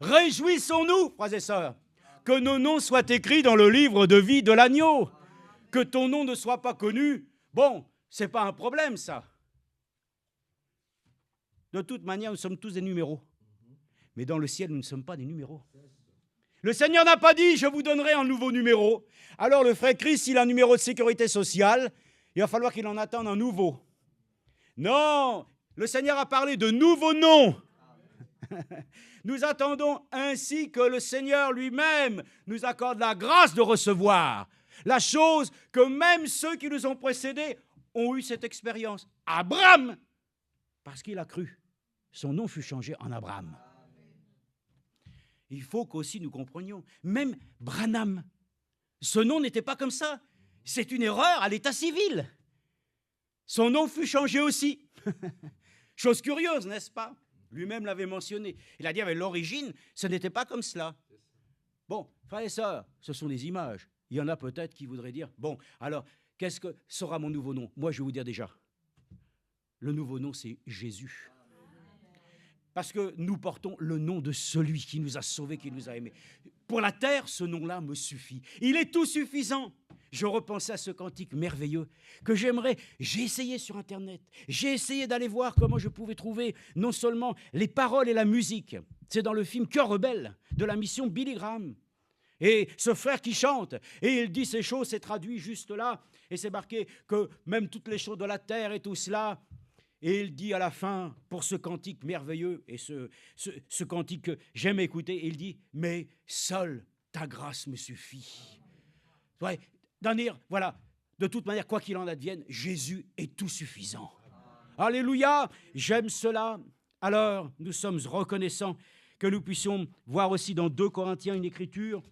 Réjouissons-nous, frères et sœurs, que nos noms soient écrits dans le livre de vie de l'agneau. Que ton nom ne soit pas connu, bon, c'est pas un problème, ça. De toute manière, nous sommes tous des numéros. Mais dans le ciel, nous ne sommes pas des numéros. Le Seigneur n'a pas dit, je vous donnerai un nouveau numéro. Alors le frère Christ, il a un numéro de sécurité sociale, il va falloir qu'il en attende un nouveau. Non, le Seigneur a parlé de nouveaux noms. Nous attendons ainsi que le Seigneur lui-même nous accorde la grâce de recevoir. La chose que même ceux qui nous ont précédés ont eu cette expérience. Abraham, parce qu'il a cru, son nom fut changé en Abraham. Il faut qu'aussi nous comprenions, même Branham, ce nom n'était pas comme ça. C'est une erreur à l'état civil. Son nom fut changé aussi. Chose curieuse, n'est-ce pas? Lui-même l'avait mentionné. Il a dit avec l'origine, ce n'était pas comme cela. Bon, frères et sœurs, ce sont des images. Il y en a peut-être qui voudraient dire, bon, alors, qu'est-ce que sera mon nouveau nom? Moi, je vais vous dire déjà, le nouveau nom, c'est Jésus. Parce que nous portons le nom de celui qui nous a sauvés, qui nous a aimés. Pour la terre, ce nom-là me suffit. Il est tout suffisant. Je repensais à ce cantique merveilleux que j'aimerais. J'ai essayé sur Internet. J'ai essayé d'aller voir comment je pouvais trouver non seulement les paroles et la musique. C'est dans le film Cœur rebelle de la mission Billy Graham. Et ce frère qui chante, et il dit ces choses, c'est traduit juste là, et c'est marqué que même toutes les choses de la terre et tout cela. Et il dit à la fin, pour ce cantique merveilleux, et ce cantique que j'aime écouter, il dit, mais seule ta grâce me suffit. Ouais, dire, voilà, de toute manière, quoi qu'il en advienne, Jésus est tout suffisant. Alléluia, j'aime cela. Alors, nous sommes reconnaissants que nous puissions voir aussi dans 2 Corinthiens une écriture.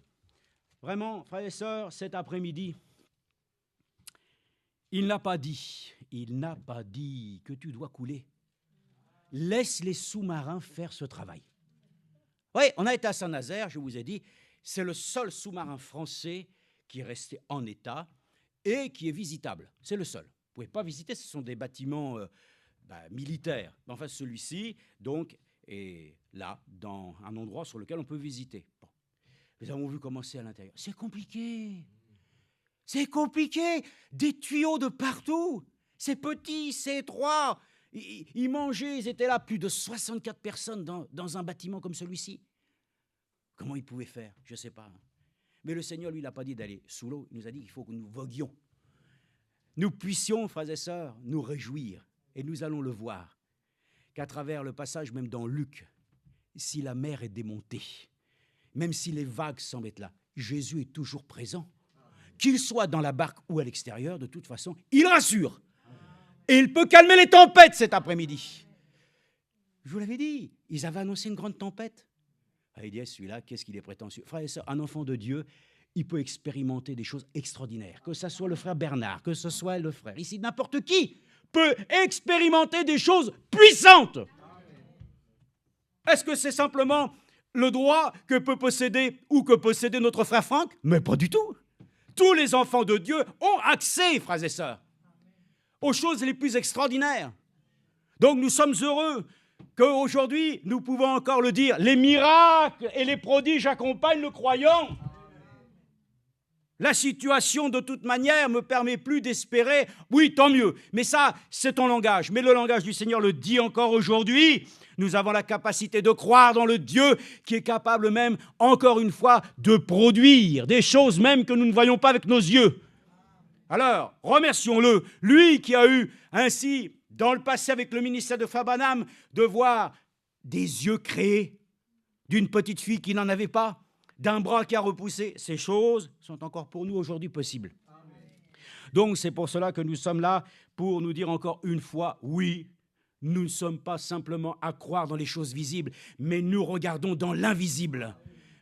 Vraiment, frères et sœurs, cet après-midi, il n'a pas dit que tu dois couler. Laisse les sous-marins faire ce travail. Oui, on a été à Saint-Nazaire, je vous ai dit, c'est le seul sous-marin français qui est resté en état et qui est visitable. C'est le seul. Vous ne pouvez pas visiter, ce sont des bâtiments militaires. Enfin, celui-ci, donc, est là, dans un endroit sur lequel on peut visiter. Bon. Nous avons vu comment c'est à l'intérieur. C'est compliqué. C'est compliqué. Des tuyaux de partout. C'est petit, c'est étroit. Ils mangeaient, ils étaient là, plus de 64 personnes dans un bâtiment comme celui-ci. Comment ils pouvaient faire? Je ne sais pas. Mais le Seigneur, lui, n'a pas dit d'aller sous l'eau. Il nous a dit qu'il faut que nous voguions. Nous puissions, frères et sœurs, nous réjouir. Et nous allons le voir, qu'à travers le passage, même dans Luc, si la mer est démontée, même si les vagues semblent être là, Jésus est toujours présent. Qu'il soit dans la barque ou à l'extérieur, de toute façon, il rassure. Et il peut calmer les tempêtes cet après-midi. Je vous l'avais dit, ils avaient annoncé une grande tempête. Ah, il dit, celui-là, qu'est-ce qu'il est prétentieux? Frère et sœurs, un enfant de Dieu, il peut expérimenter des choses extraordinaires. Que ce soit le frère Bernard, que ce soit le frère, ici, n'importe qui peut expérimenter des choses puissantes. Est-ce que c'est simplement le droit que peut posséder ou que possédait notre frère Franck? Mais pas du tout. Tous les enfants de Dieu ont accès, frères et sœurs, aux choses les plus extraordinaires. Donc nous sommes heureux qu'aujourd'hui, nous pouvons encore le dire, les miracles et les prodiges accompagnent le croyant. La situation, de toute manière, ne me permet plus d'espérer. Oui, tant mieux. Mais ça, c'est ton langage. Mais le langage du Seigneur le dit encore aujourd'hui. Nous avons la capacité de croire dans le Dieu qui est capable même, encore une fois, de produire des choses même que nous ne voyons pas avec nos yeux. Alors, remercions-le. Lui qui a eu ainsi, dans le passé avec le ministère de Fabanam, de voir des yeux créés d'une petite fille qui n'en avait pas, d'un bras qui a repoussé. Ces choses sont encore pour nous aujourd'hui possibles. Amen. Donc c'est pour cela que nous sommes là, pour nous dire encore une fois, oui, nous ne sommes pas simplement à croire dans les choses visibles, mais nous regardons dans l'invisible.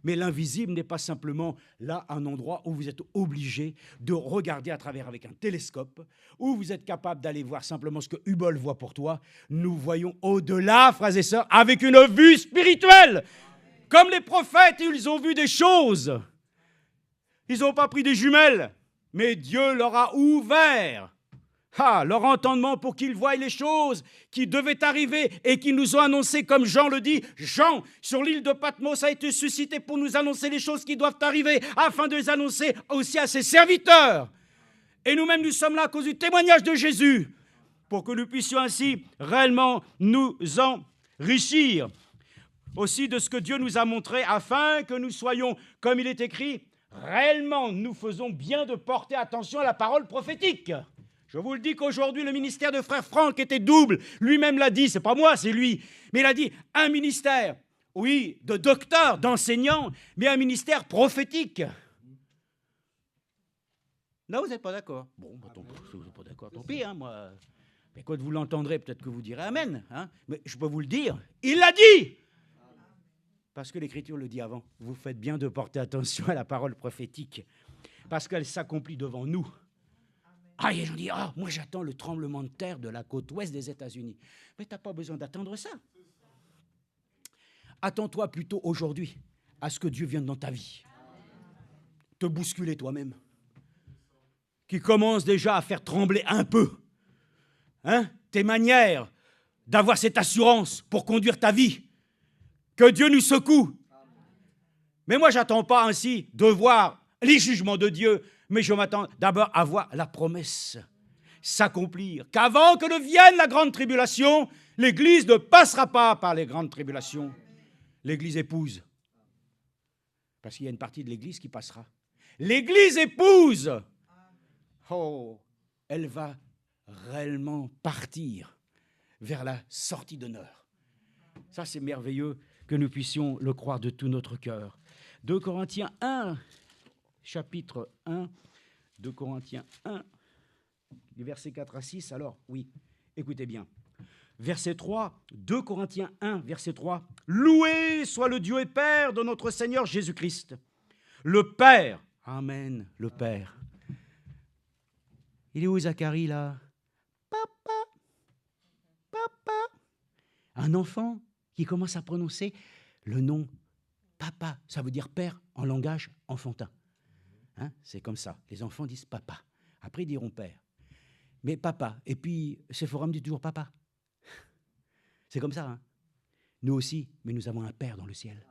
Mais l'invisible n'est pas simplement là un endroit où vous êtes obligé de regarder à travers avec un télescope, où vous êtes capable d'aller voir simplement ce que Hubble voit pour toi. Nous voyons au-delà, frères et sœurs, avec une vue spirituelle. Comme les prophètes, ils ont vu des choses. Ils n'ont pas pris des jumelles, mais Dieu leur a ouvert leur entendement pour qu'ils voient les choses qui devaient arriver et qui nous ont annoncées, comme Jean le dit. Jean, sur l'île de Patmos, a été suscité pour nous annoncer les choses qui doivent arriver, afin de les annoncer aussi à ses serviteurs. Et nous-mêmes, nous sommes là à cause du témoignage de Jésus, pour que nous puissions ainsi réellement nous enrichir aussi de ce que Dieu nous a montré, afin que nous soyons, comme il est écrit, réellement, nous faisons bien de porter attention à la parole prophétique. Je vous le dis qu'aujourd'hui, le ministère de frère Franck était double. Lui-même l'a dit, c'est pas moi, c'est lui. Mais il a dit, un ministère, oui, de docteur, d'enseignant, mais un ministère prophétique. Non, vous n'êtes pas d'accord. Bon, vous n'êtes pas d'accord, tant pis, moi. Mais quand vous l'entendrez, peut-être que vous direz Amen. Mais je peux vous le dire, il l'a dit. Parce que l'Écriture le dit avant. Vous faites bien de porter attention à la parole prophétique, parce qu'elle s'accomplit devant nous. Et les gens disent, moi j'attends le tremblement de terre de la côte ouest des États-Unis. Mais tu n'as pas besoin d'attendre ça. Attends-toi plutôt aujourd'hui à ce que Dieu vienne dans ta vie. Te bousculer toi-même. Qui commence déjà à faire trembler un peu tes manières d'avoir cette assurance pour conduire ta vie. Que Dieu nous secoue. Mais moi, je n'attends pas ainsi de voir les jugements de Dieu, mais je m'attends d'abord à voir la promesse s'accomplir. Qu'avant que ne vienne la grande tribulation, l'Église ne passera pas par les grandes tribulations. L'Église épouse. Parce qu'il y a une partie de l'Église qui passera. L'Église épouse. Elle va réellement partir vers la sortie d'honneur. Ça, c'est merveilleux que nous puissions le croire de tout notre cœur. 2 Corinthiens 1, chapitre 1, 2 Corinthiens 1, du verset 4 à 6. Alors, oui, écoutez bien. Verset 3, 2 Corinthiens 1, verset 3. « Loué soit le Dieu et Père de notre Seigneur Jésus-Christ, le Père. » Amen, le Père. Il est où Zacharie, là? Papa, papa. Un enfant qui commence à prononcer le nom papa. Ça veut dire père en langage enfantin. C'est comme ça. Les enfants disent papa. Après, ils diront père. Mais papa. Et puis, Séphora me dit toujours papa. C'est comme ça. Nous aussi, mais nous avons un Père dans le ciel.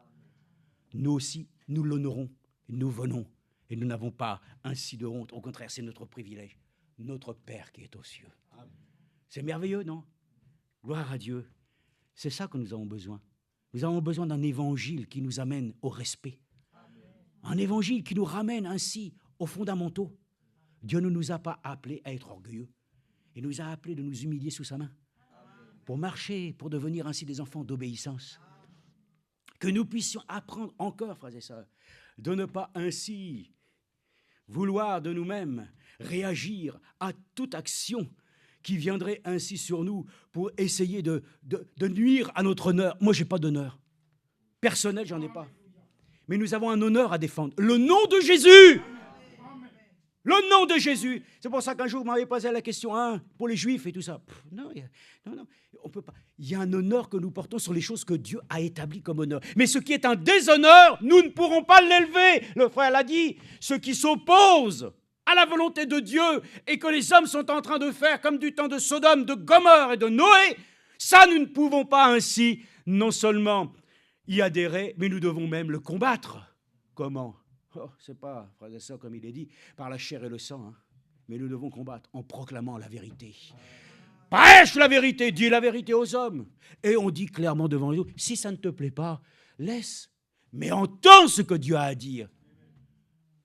Nous aussi, nous l'honorons. Nous venons. Et nous n'avons pas ainsi de honte. Au contraire, c'est notre privilège. Notre Père qui est aux cieux. C'est merveilleux, non? Gloire à Dieu. C'est ça que nous avons besoin. Nous avons besoin d'un évangile qui nous amène au respect. Un évangile qui nous ramène ainsi aux fondamentaux. Dieu ne nous a pas appelés à être orgueilleux. Il nous a appelés de nous humilier sous sa main. Pour marcher, pour devenir ainsi des enfants d'obéissance. Que nous puissions apprendre encore, frères et sœurs, de ne pas ainsi vouloir de nous-mêmes réagir à toute action qui viendrait ainsi sur nous pour essayer de nuire à notre honneur. Moi, je n'ai pas d'honneur. Personnel, j'en ai pas. Mais nous avons un honneur à défendre. Le nom de Jésus. Le nom de Jésus. C'est pour ça qu'un jour, vous m'avez posé la question, hein, pour les Juifs et tout ça. Non, on peut pas. Il y a un honneur que nous portons sur les choses que Dieu a établies comme honneur. Mais ce qui est un déshonneur, nous ne pourrons pas l'élever. Le frère l'a dit. Ce qui s'oppose à la volonté de Dieu et que les hommes sont en train de faire comme du temps de Sodome, de Gomorrhe et de Noé, ça, nous ne pouvons pas ainsi non seulement y adhérer, mais nous devons même le combattre. Comment ? Oh, c'est pas, frères et sœurs, comme il est dit, par la chair et le sang, hein. Mais nous devons combattre en proclamant la vérité. Prêche la vérité, dis la vérité aux hommes. Et on dit clairement devant nous, si ça ne te plaît pas, laisse, mais entends ce que Dieu a à dire.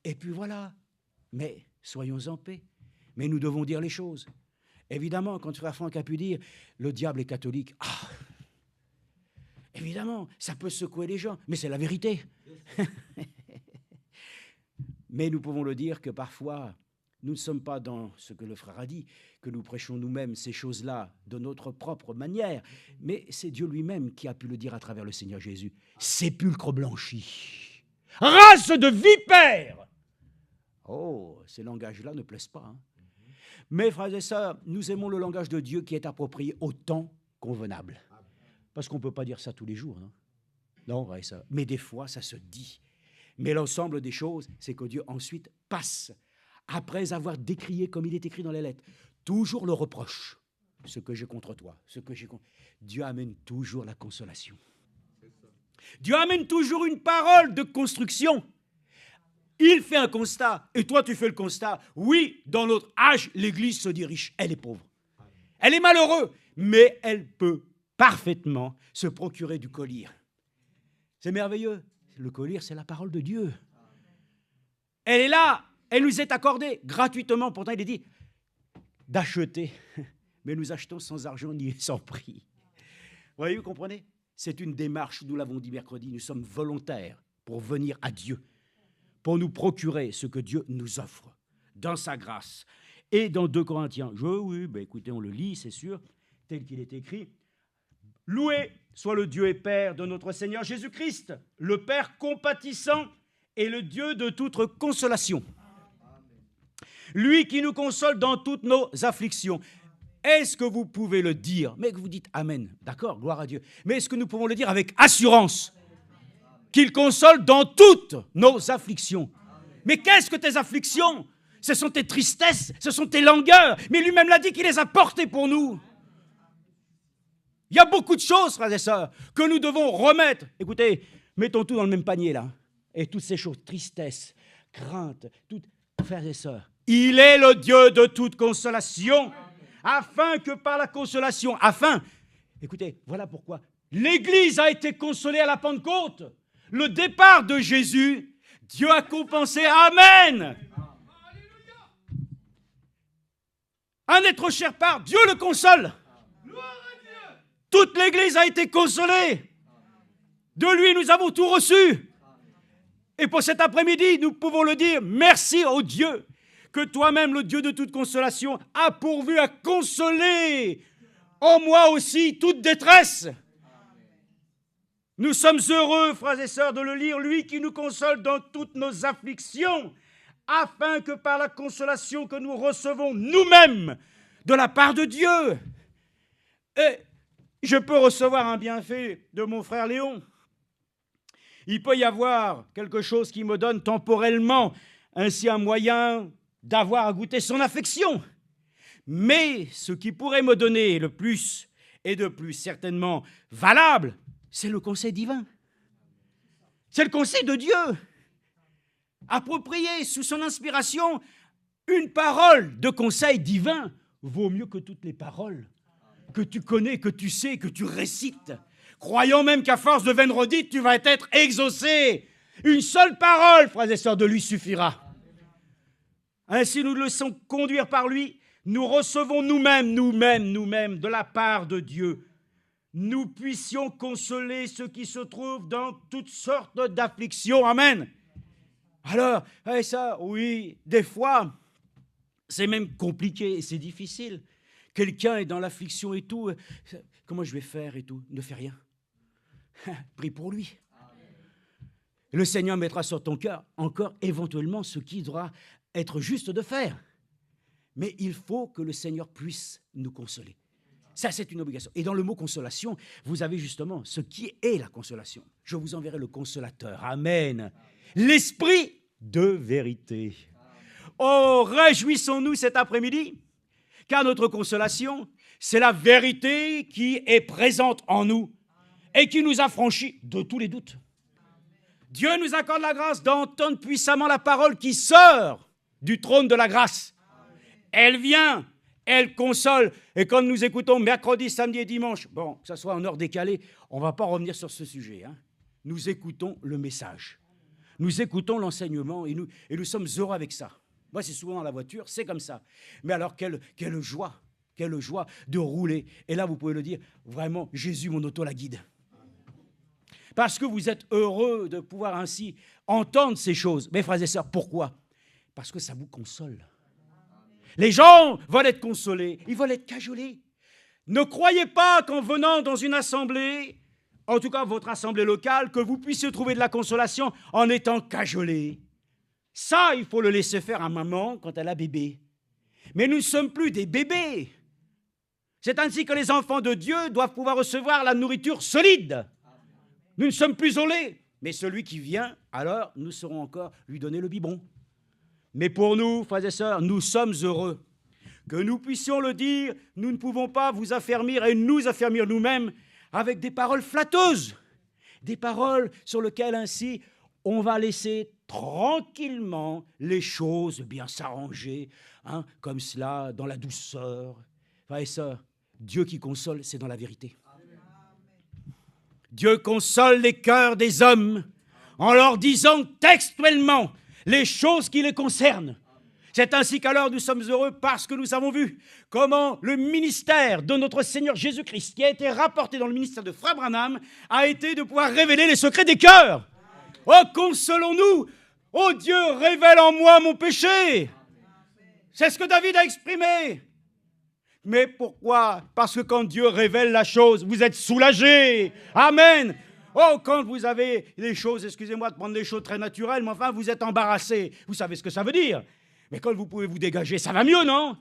Et puis voilà, mais soyons en paix. Mais nous devons dire les choses. Évidemment, quand frère Franck a pu dire, le diable est catholique, évidemment, ça peut secouer les gens, mais c'est la vérité. Mais nous pouvons le dire que parfois, nous ne sommes pas dans ce que le frère a dit, que nous prêchons nous-mêmes ces choses-là de notre propre manière, mais c'est Dieu lui-même qui a pu le dire à travers le Seigneur Jésus. Sépulcre blanchi, race de vipères. Oh, ces langages-là ne plaisent pas. Hein. Mais frères et sœurs, nous aimons le langage de Dieu qui est approprié au temps convenable. Parce qu'on ne peut pas dire ça tous les jours. Non, non, frères et sœurs, mais des fois, ça se dit. Mais l'ensemble des choses, c'est que Dieu ensuite passe, après avoir décrié, comme il est écrit dans les lettres, toujours le reproche, ce que j'ai contre toi, ce que j'ai contre... Dieu amène toujours la consolation. Dieu amène toujours une parole de construction. Il fait un constat, et toi tu fais le constat. Oui, dans notre âge, l'Église se dit riche, elle est pauvre. Elle est malheureuse, mais elle peut parfaitement se procurer du collier. C'est merveilleux. Le collier, c'est la parole de Dieu. Elle est là, elle nous est accordée gratuitement. Pourtant, il est dit d'acheter. Mais nous achetons sans argent ni sans prix. Vous comprenez ? C'est une démarche, nous l'avons dit mercredi, nous sommes volontaires pour venir à Dieu, pour nous procurer ce que Dieu nous offre dans sa grâce. Et dans 2 Corinthiens, écoutez, on le lit, c'est sûr, tel qu'il est écrit. Loué soit le Dieu et Père de notre Seigneur Jésus-Christ, le Père compatissant et le Dieu de toute consolation. Lui qui nous console dans toutes nos afflictions. Est-ce que vous pouvez le dire? Mais que vous dites Amen, d'accord, gloire à Dieu. Mais est-ce que nous pouvons le dire avec assurance? Qu'il console dans toutes nos afflictions. Mais qu'est-ce que tes afflictions? Ce sont tes tristesses, ce sont tes langueurs. Mais lui-même l'a dit qu'il les a portées pour nous. Il y a beaucoup de choses, frères et sœurs, que nous devons remettre. Écoutez, mettons tout dans le même panier, là. Et toutes ces choses, tristesse, crainte, toutes, frères et sœurs. Il est le Dieu de toute consolation, afin que par la consolation, écoutez, voilà pourquoi l'Église a été consolée à la Pentecôte. Le départ de Jésus, Dieu a compensé. Amen. Un être cher part, Dieu le console. Toute l'Église a été consolée. De lui, nous avons tout reçu. Et pour cet après-midi, nous pouvons le dire, merci au Dieu, que toi-même, le Dieu de toute consolation, a pourvu à consoler en moi aussi toute détresse. Nous sommes heureux, frères et sœurs, de le lire, lui qui nous console dans toutes nos afflictions, afin que par la consolation que nous recevons nous-mêmes de la part de Dieu, et je peux recevoir un bienfait de mon frère Léon. Il peut y avoir quelque chose qui me donne temporellement ainsi un moyen d'avoir à goûter son affection. Mais ce qui pourrait me donner le plus et de plus certainement valable, c'est le conseil divin. C'est le conseil de Dieu. Approprié sous son inspiration, une parole de conseil divin vaut mieux que toutes les paroles que tu connais, que tu sais, que tu récites, croyant même qu'à force de vaines redites, tu vas être exaucé. Une seule parole, frères et sœurs, de lui suffira. Ainsi, nous nous laissons conduire par lui. Nous recevons nous-mêmes, de la part de Dieu. Nous puissions consoler ceux qui se trouvent dans toutes sortes d'afflictions. Amen. Alors, ça, oui, des fois, c'est même compliqué et c'est difficile. Quelqu'un est dans l'affliction et tout. Comment je vais faire et tout? Ne fais rien. Prie pour lui. Le Seigneur mettra sur ton cœur encore éventuellement ce qui devra être juste de faire. Mais il faut que le Seigneur puisse nous consoler. Ça, c'est une obligation. Et dans le mot consolation, vous avez justement ce qui est la consolation. Je vous enverrai le consolateur. Amen. L'esprit de vérité. Oh, réjouissons-nous cet après-midi, car notre consolation, c'est la vérité qui est présente en nous et qui nous affranchit de tous les doutes. Dieu nous accorde la grâce d'entendre puissamment la parole qui sort du trône de la grâce. Elle vient, elle console. Et quand nous écoutons mercredi, samedi et dimanche, bon, que ce soit en heure décalée, on ne va pas revenir sur ce sujet. Nous écoutons le message. Nous écoutons l'enseignement et nous sommes heureux avec ça. Moi, c'est souvent dans la voiture, c'est comme ça. Mais alors, quelle joie de rouler. Et là, vous pouvez le dire, vraiment, Jésus, mon auto, la guide. Parce que vous êtes heureux de pouvoir ainsi entendre ces choses. Mes frères et sœurs, pourquoi? Parce que ça vous console. Les gens veulent être consolés, ils veulent être cajolés. Ne croyez pas qu'en venant dans une assemblée, en tout cas votre assemblée locale, que vous puissiez trouver de la consolation en étant cajolé. Ça, il faut le laisser faire à maman quand elle a bébé. Mais nous ne sommes plus des bébés. C'est ainsi que les enfants de Dieu doivent pouvoir recevoir la nourriture solide. Nous ne sommes plus au lait. Mais celui qui vient, alors nous saurons encore lui donner le biberon. Mais pour nous, frères et sœurs, nous sommes heureux. Que nous puissions le dire, nous ne pouvons pas vous affermir et nous affermir nous-mêmes avec des paroles flatteuses. Des paroles sur lesquelles ainsi on va laisser tranquillement les choses bien s'arranger, comme cela, dans la douceur. Frères et sœurs, Dieu qui console, c'est dans la vérité. Dieu console les cœurs des hommes en leur disant textuellement les choses qui les concernent. C'est ainsi qu'alors nous sommes heureux parce que nous avons vu comment le ministère de notre Seigneur Jésus-Christ, qui a été rapporté dans le ministère de Frère Branham, a été de pouvoir révéler les secrets des cœurs. Oh, consolons-nous! Oh Dieu, révèle en moi mon péché! C'est ce que David a exprimé. Mais pourquoi? Parce que quand Dieu révèle la chose, vous êtes soulagés. Amen. Oh, quand vous avez des choses, excusez-moi de prendre des choses très naturelles, mais enfin, vous êtes embarrassés. Vous savez ce que ça veut dire. Mais quand vous pouvez vous dégager, ça va mieux, non?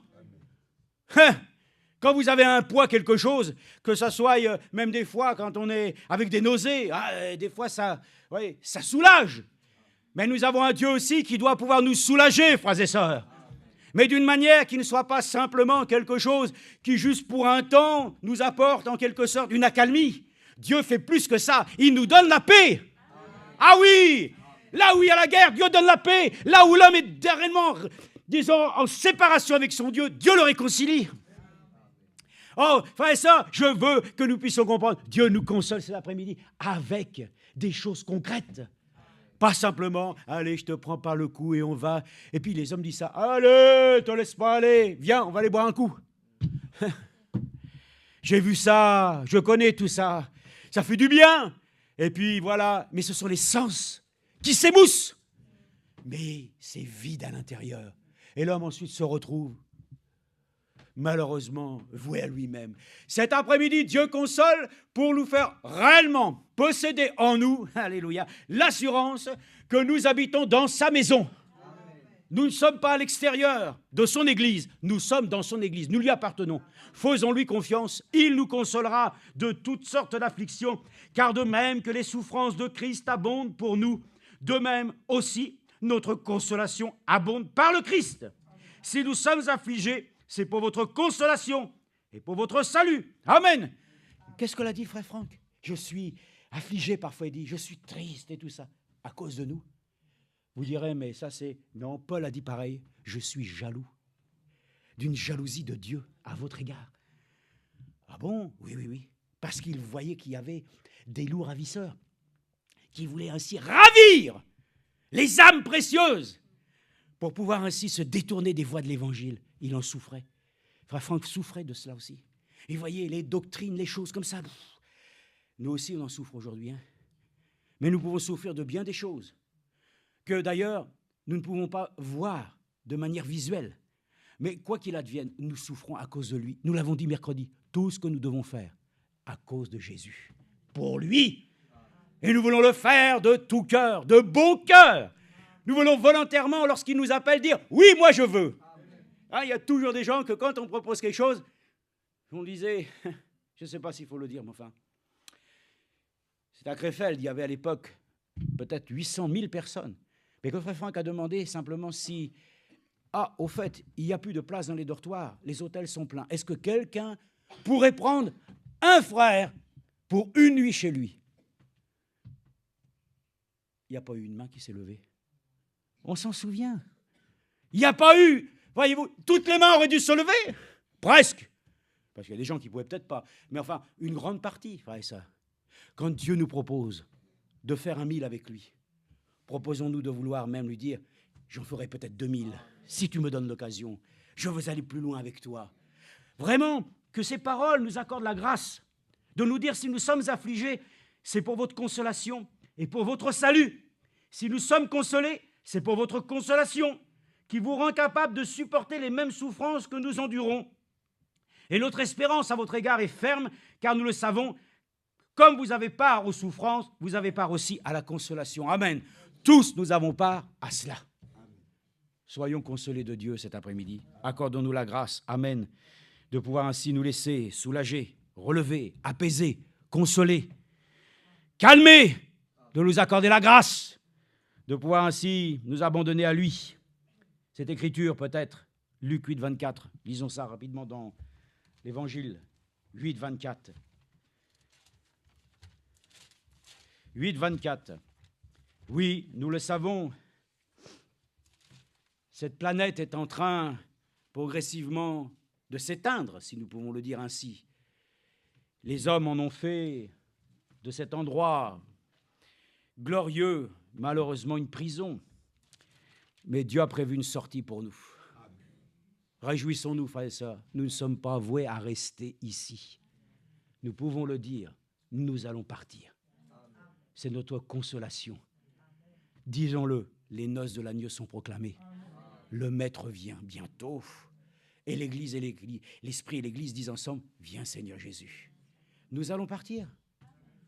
Quand vous avez un poids, quelque chose, que ça soit même des fois quand on est avec des nausées, des fois ça soulage. Mais nous avons un Dieu aussi qui doit pouvoir nous soulager, frères et sœurs. Mais d'une manière qui ne soit pas simplement quelque chose qui, juste pour un temps, nous apporte en quelque sorte une accalmie. Dieu fait plus que ça. Il nous donne la paix. Ah oui! Là où il y a la guerre, Dieu donne la paix. Là où l'homme est dernièrement, disons, en séparation avec son Dieu, Dieu le réconcilie. Oh, frère et sœurs, je veux que nous puissions comprendre. Dieu nous console cet après-midi avec des choses concrètes. Pas simplement, allez, je te prends par le cou et on va. Et puis les hommes disent ça, allez, te laisse pas aller, viens, on va aller boire un coup. J'ai vu ça, je connais tout ça, ça fait du bien. Et puis voilà, mais ce sont les sens qui s'émoussent. Mais c'est vide à l'intérieur. Et l'homme ensuite se retrouve, malheureusement, voué à lui-même. Cet après-midi, Dieu console pour nous faire réellement posséder en nous, alléluia, l'assurance que nous habitons dans sa maison. Nous ne sommes pas à l'extérieur de son Église, nous sommes dans son Église, nous lui appartenons. Faisons-lui confiance, il nous consolera de toutes sortes d'afflictions, car de même que les souffrances de Christ abondent pour nous, de même aussi notre consolation abonde par le Christ. Si nous sommes affligés, c'est pour votre consolation et pour votre salut. Amen. Qu'est-ce que l'a dit frère Franck? Je suis affligé parfois, il dit, je suis triste et tout ça, à cause de nous. Vous direz, mais ça c'est... Non, Paul a dit pareil, je suis jaloux, d'une jalousie de Dieu à votre égard. Ah bon? Oui. Parce qu'il voyait qu'il y avait des loups ravisseurs qui voulaient ainsi ravir les âmes précieuses pour pouvoir ainsi se détourner des voies de l'Évangile. Il en souffrait. Frère Franck souffrait de cela aussi. Et vous voyez, les doctrines, les choses comme ça, nous aussi on en souffre aujourd'hui. Mais nous pouvons souffrir de bien des choses que d'ailleurs nous ne pouvons pas voir de manière visuelle. Mais quoi qu'il advienne, nous souffrons à cause de lui. Nous l'avons dit mercredi, tout ce que nous devons faire à cause de Jésus. Pour lui. Et nous voulons le faire de tout cœur, de bon cœur. Nous voulons volontairement, lorsqu'il nous appelle, dire « Oui, moi je veux ». Il y a toujours des gens que quand on propose quelque chose, on disait, je ne sais pas s'il faut le dire, mais enfin, c'est à Krefeld, il y avait à l'époque peut-être 800 000 personnes. Mais que Frère Franck a demandé simplement si, au fait, il n'y a plus de place dans les dortoirs, les hôtels sont pleins. Est-ce que quelqu'un pourrait prendre un frère pour une nuit chez lui? Il n'y a pas eu une main qui s'est levée. On s'en souvient. Il n'y a pas eu, voyez-vous, toutes les mains auraient dû se lever. Presque. Parce qu'il y a des gens qui ne pouvaient peut-être pas. Mais enfin, une grande partie, frère et sœurs. Quand Dieu nous propose de faire 1000 avec lui, proposons-nous de vouloir même lui dire, j'en ferai peut-être 2000, si tu me donnes l'occasion. Je veux aller plus loin avec toi. Vraiment, que ces paroles nous accordent la grâce de nous dire, si nous sommes affligés, c'est pour votre consolation et pour votre salut. Si nous sommes consolés, c'est pour votre consolation, qui vous rend capable de supporter les mêmes souffrances que nous endurons. Et notre espérance à votre égard est ferme, car nous le savons, comme vous avez part aux souffrances, vous avez part aussi à la consolation. Amen. Tous nous avons part à cela. Soyons consolés de Dieu cet après-midi. Accordons-nous la grâce, amen, de pouvoir ainsi nous laisser soulager, relever, apaiser, consoler, calmer, de nous accorder la grâce, de pouvoir ainsi nous abandonner à lui. Cette écriture peut-être, Luc 8, 24, lisons ça rapidement dans l'Évangile 8, 24. 8, 24. Oui, nous le savons, cette planète est en train progressivement de s'éteindre, si nous pouvons le dire ainsi. Les hommes en ont fait de cet endroit glorieux, malheureusement une prison. Mais Dieu a prévu une sortie pour nous. Réjouissons-nous, frères et sœurs, nous ne sommes pas voués à rester ici. Nous pouvons le dire, nous allons partir. C'est notre consolation. Disons-le, les noces de l'agneau sont proclamées. Le Maître vient bientôt. Et l'Église et l'Esprit et l'Église disent ensemble, viens Seigneur Jésus. Nous allons partir.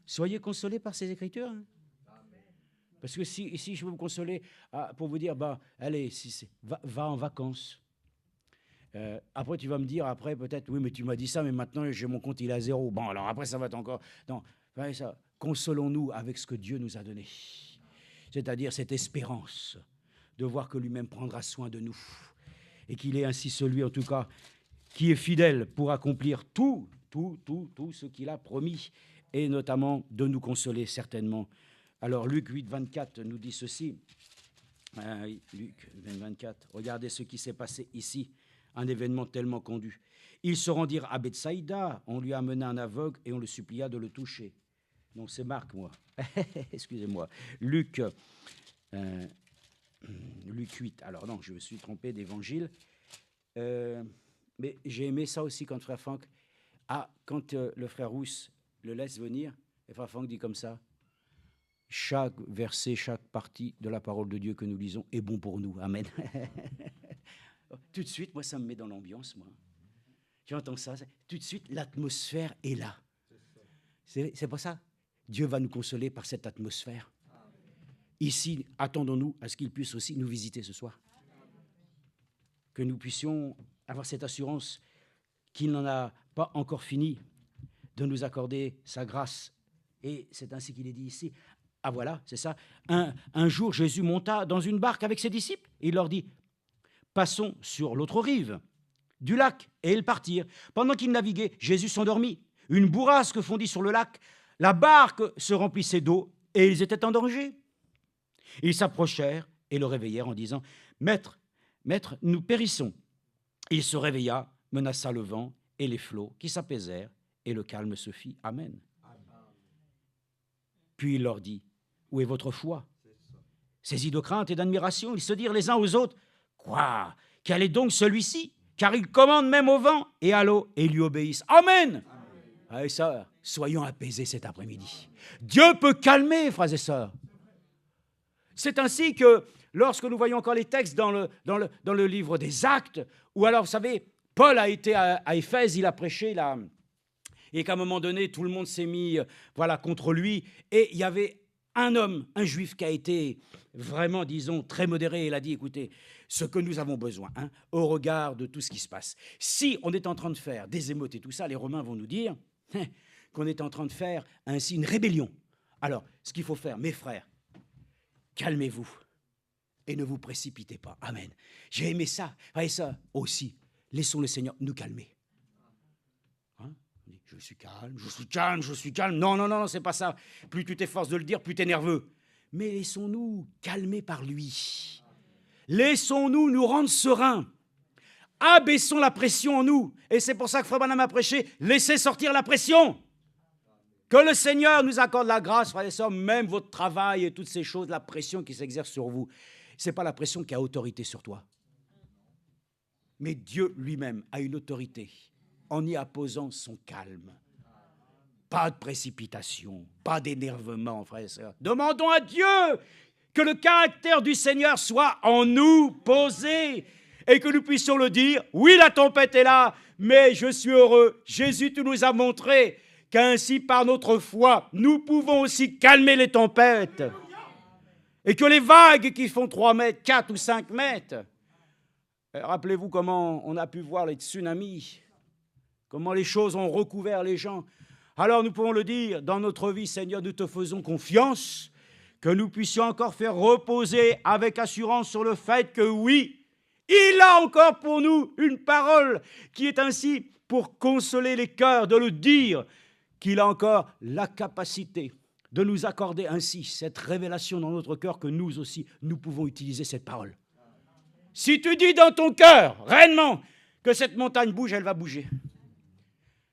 Soyez consolés par ces Écritures. Hein. Parce que si je veux vous consoler pour vous dire, allez, va en vacances. Après, tu vas me dire, après, peut-être, oui, mais tu m'as dit ça, mais maintenant, j'ai mon compte, il est à 0. Bon, alors après, ça va être encore... Non, ça, consolons-nous avec ce que Dieu nous a donné. C'est-à-dire cette espérance de voir que lui-même prendra soin de nous. Et qu'il est ainsi celui, en tout cas, qui est fidèle pour accomplir tout ce qu'il a promis. Et notamment de nous consoler, certainement. Alors, Luc 8, 24 nous dit ceci. Luc 8, 24. Regardez ce qui s'est passé ici. Un événement tellement condu. Ils se rendirent à Bethsaïda, on lui amena un aveugle et on le supplia de le toucher. Non, c'est Marc, moi. Excusez-moi. Luc 8. Alors non, je me suis trompé d'évangile. Mais j'ai aimé ça aussi quand frère Franck, quand le frère Rousse le laisse venir, et frère Franck dit comme ça, chaque verset, chaque partie de la parole de Dieu que nous lisons est bon pour nous. Amen. Tout de suite, moi, ça me met dans l'ambiance, moi. J'entends ça, tout de suite, l'atmosphère est là. C'est pas ça. Dieu va nous consoler par cette atmosphère. Ici, attendons-nous à ce qu'il puisse aussi nous visiter ce soir. Que nous puissions avoir cette assurance qu'il n'en a pas encore fini de nous accorder sa grâce. Et c'est ainsi qu'il est dit ici. Ah voilà, c'est ça. Un jour, Jésus monta dans une barque avec ses disciples et il leur dit, passons sur l'autre rive du lac. Et ils partirent. Pendant qu'ils naviguaient, Jésus s'endormit. Une bourrasque fondit sur le lac. La barque se remplissait d'eau et ils étaient en danger. Ils s'approchèrent et le réveillèrent en disant, Maître, nous périssons. Il se réveilla, menaça le vent et les flots qui s'apaisèrent et le calme se fit. Amen. Puis il leur dit, où est votre foi? Saisis de crainte et d'admiration, ils se dirent les uns aux autres, quoi? Quel est donc celui-ci? Car il commande même au vent et à l'eau et ils lui obéissent. Amen. Frères et sœurs, soyons apaisés cet après-midi. Dieu peut calmer, frères et sœurs. C'est ainsi que lorsque nous voyons encore les textes dans le livre des Actes, où alors, vous savez, Paul a été à Éphèse, il a prêché là, et qu'à un moment donné, tout le monde s'est mis contre lui, et il y avait un homme, un juif qui a été vraiment, disons, très modéré, il a dit, écoutez, ce que nous avons besoin, au regard de tout ce qui se passe. Si on est en train de faire des émeutes et tout ça, les Romains vont nous dire qu'on est en train de faire ainsi une rébellion. Alors, ce qu'il faut faire, mes frères, calmez-vous et ne vous précipitez pas. Amen. J'ai aimé ça. Et ça aussi, laissons le Seigneur nous calmer. Je suis calme, je suis calme, je suis calme. Non, non, non, non, c'est pas ça. Plus tu t'efforces de le dire, plus tu es nerveux. Mais laissons-nous calmer par lui. Laissons-nous nous rendre sereins. Abaissons la pression en nous. Et c'est pour ça que Frère Branham a prêché. Laissez sortir la pression. Que le Seigneur nous accorde la grâce, frères et sœurs, même votre travail et toutes ces choses, la pression qui s'exerce sur vous. Ce n'est pas la pression qui a autorité sur toi. Mais Dieu lui-même a une autorité en y apposant son calme. Pas de précipitation, pas d'énervement, frères et sœurs. Demandons à Dieu que le caractère du Seigneur soit en nous posé et que nous puissions le dire. Oui, la tempête est là, mais je suis heureux. Jésus, tu nous as montré qu'ainsi, par notre foi, nous pouvons aussi calmer les tempêtes. Et que les vagues qui font 3 mètres, 4 ou 5 mètres, rappelez-vous comment on a pu voir les tsunamis, comment les choses ont recouvert les gens. Alors nous pouvons le dire, dans notre vie, Seigneur, nous te faisons confiance, que nous puissions encore faire reposer avec assurance sur le fait que oui, il a encore pour nous une parole qui est ainsi pour consoler les cœurs, de le dire, qu'il a encore la capacité de nous accorder ainsi cette révélation dans notre cœur que nous aussi, nous pouvons utiliser cette parole. Si tu dis dans ton cœur, réellement, que cette montagne bouge, elle va bouger.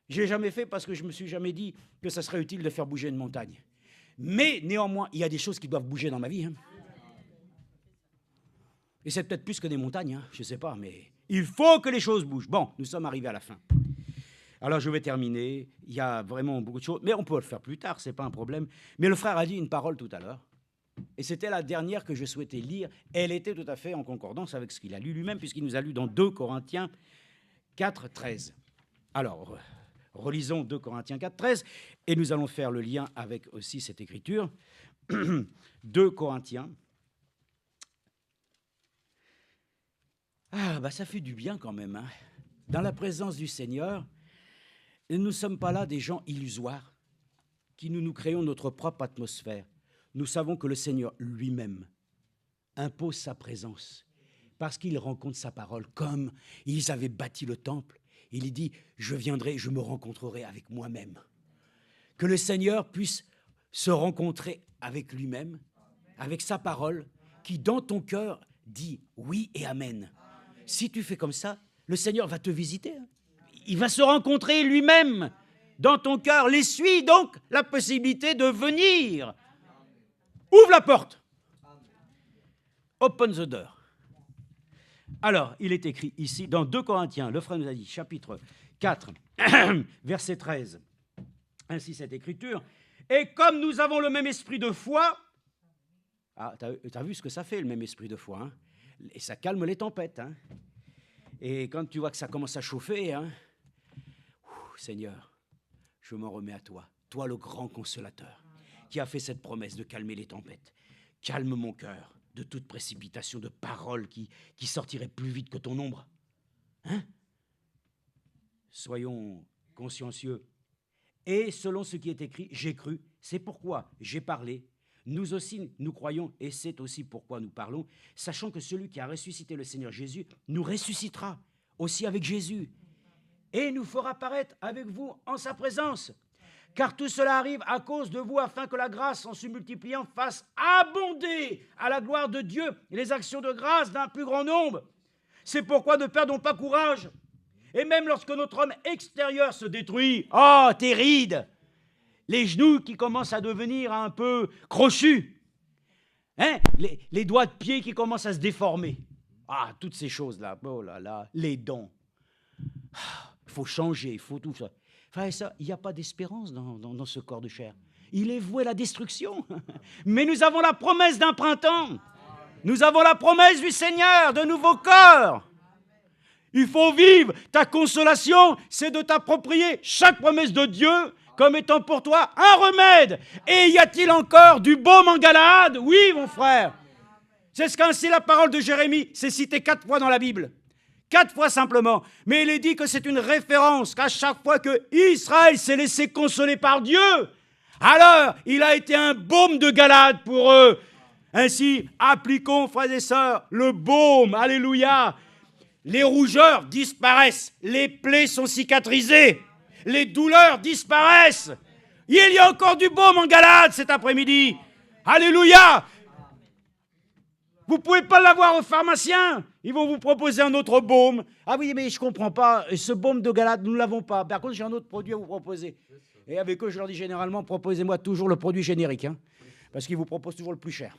Je ne l'ai jamais fait parce que je ne me suis jamais dit que ça serait utile de faire bouger une montagne. Mais néanmoins, il y a des choses qui doivent bouger dans ma vie. Et c'est peut-être plus que des montagnes, je ne sais pas, mais il faut que les choses bougent. Bon, nous sommes arrivés à la fin. Alors je vais terminer, il y a vraiment beaucoup de choses, mais on peut le faire plus tard, ce n'est pas un problème. Mais le frère a dit une parole tout à l'heure, et c'était la dernière que je souhaitais lire. Elle était tout à fait en concordance avec ce qu'il a lu lui-même, puisqu'il nous a lu dans 2 Corinthiens 4, 13. Alors, relisons 2 Corinthiens 4, 13, et nous allons faire le lien avec aussi cette écriture. 2 Corinthiens. Ah, ça fait du bien quand même, Dans la présence du Seigneur, nous ne sommes pas là des gens illusoires, qui nous créons notre propre atmosphère. Nous savons que le Seigneur lui-même impose sa présence, parce qu'il rencontre sa parole, comme ils avaient bâti le temple. Il dit, je viendrai, je me rencontrerai avec moi-même. Que le Seigneur puisse se rencontrer avec lui-même, avec sa parole, qui dans ton cœur dit oui et amen. Si tu fais comme ça, le Seigneur va te visiter. Il va se rencontrer lui-même dans ton cœur. L'essuie donc la possibilité de venir. Ouvre la porte. Open the door. Alors, il est écrit ici, dans 2 Corinthiens, le frère nous a dit, chapitre 4, verset 13, ainsi cette écriture, « Et comme nous avons le même esprit de foi, » ah, t'as vu ce que ça fait, le même esprit de foi, et ça calme les tempêtes, Et quand tu vois que ça commence à chauffer, Seigneur, je m'en remets à toi, toi le grand consolateur, qui a fait cette promesse de calmer les tempêtes. Calme mon cœur de toute précipitation de paroles qui sortiraient plus vite que ton ombre. Soyons consciencieux. Et selon ce qui est écrit, j'ai cru, c'est pourquoi j'ai parlé. Nous aussi, nous croyons, et c'est aussi pourquoi nous parlons, sachant que celui qui a ressuscité le Seigneur Jésus nous ressuscitera aussi avec Jésus et nous fera paraître avec vous en sa présence. Car tout cela arrive à cause de vous, afin que la grâce, en se multipliant, fasse abonder à la gloire de Dieu les actions de grâce d'un plus grand nombre. C'est pourquoi ne perdons pas courage. Et même lorsque notre homme extérieur se détruit, tes rides, les genoux qui commencent à devenir un peu crochus, les doigts de pied qui commencent à se déformer, toutes ces choses-là, oh là là, les dents, il faut changer, il faut tout ça. Frère, ça, il n'y a pas d'espérance dans ce corps de chair. Il est voué à la destruction. Mais nous avons la promesse d'un printemps. Nous avons la promesse du Seigneur, de nouveaux corps. Il faut vivre. Ta consolation, c'est de t'approprier chaque promesse de Dieu comme étant pour toi un remède. Et y a-t-il encore du baume en Galaad? Oui, mon frère. C'est ce qu'ainsi la parole de Jérémie, c'est cité 4 fois dans la Bible. 4 fois simplement. Mais il est dit que c'est une référence, qu'à chaque fois que Israël s'est laissé consoler par Dieu, alors il a été un baume de Galaad pour eux. Ainsi, appliquons, frères et sœurs, le baume, alléluia. Les rougeurs disparaissent, les plaies sont cicatrisées, les douleurs disparaissent. Il y a encore du baume en Galaad cet après-midi. Alléluia. Vous ne pouvez pas l'avoir au pharmacien. Ils vont vous proposer un autre baume. Ah oui, mais je ne comprends pas. Ce baume de Galate, nous ne l'avons pas. Par contre, j'ai un autre produit à vous proposer. Et avec eux, je leur dis généralement, proposez-moi toujours le produit générique. Parce qu'ils vous proposent toujours le plus cher.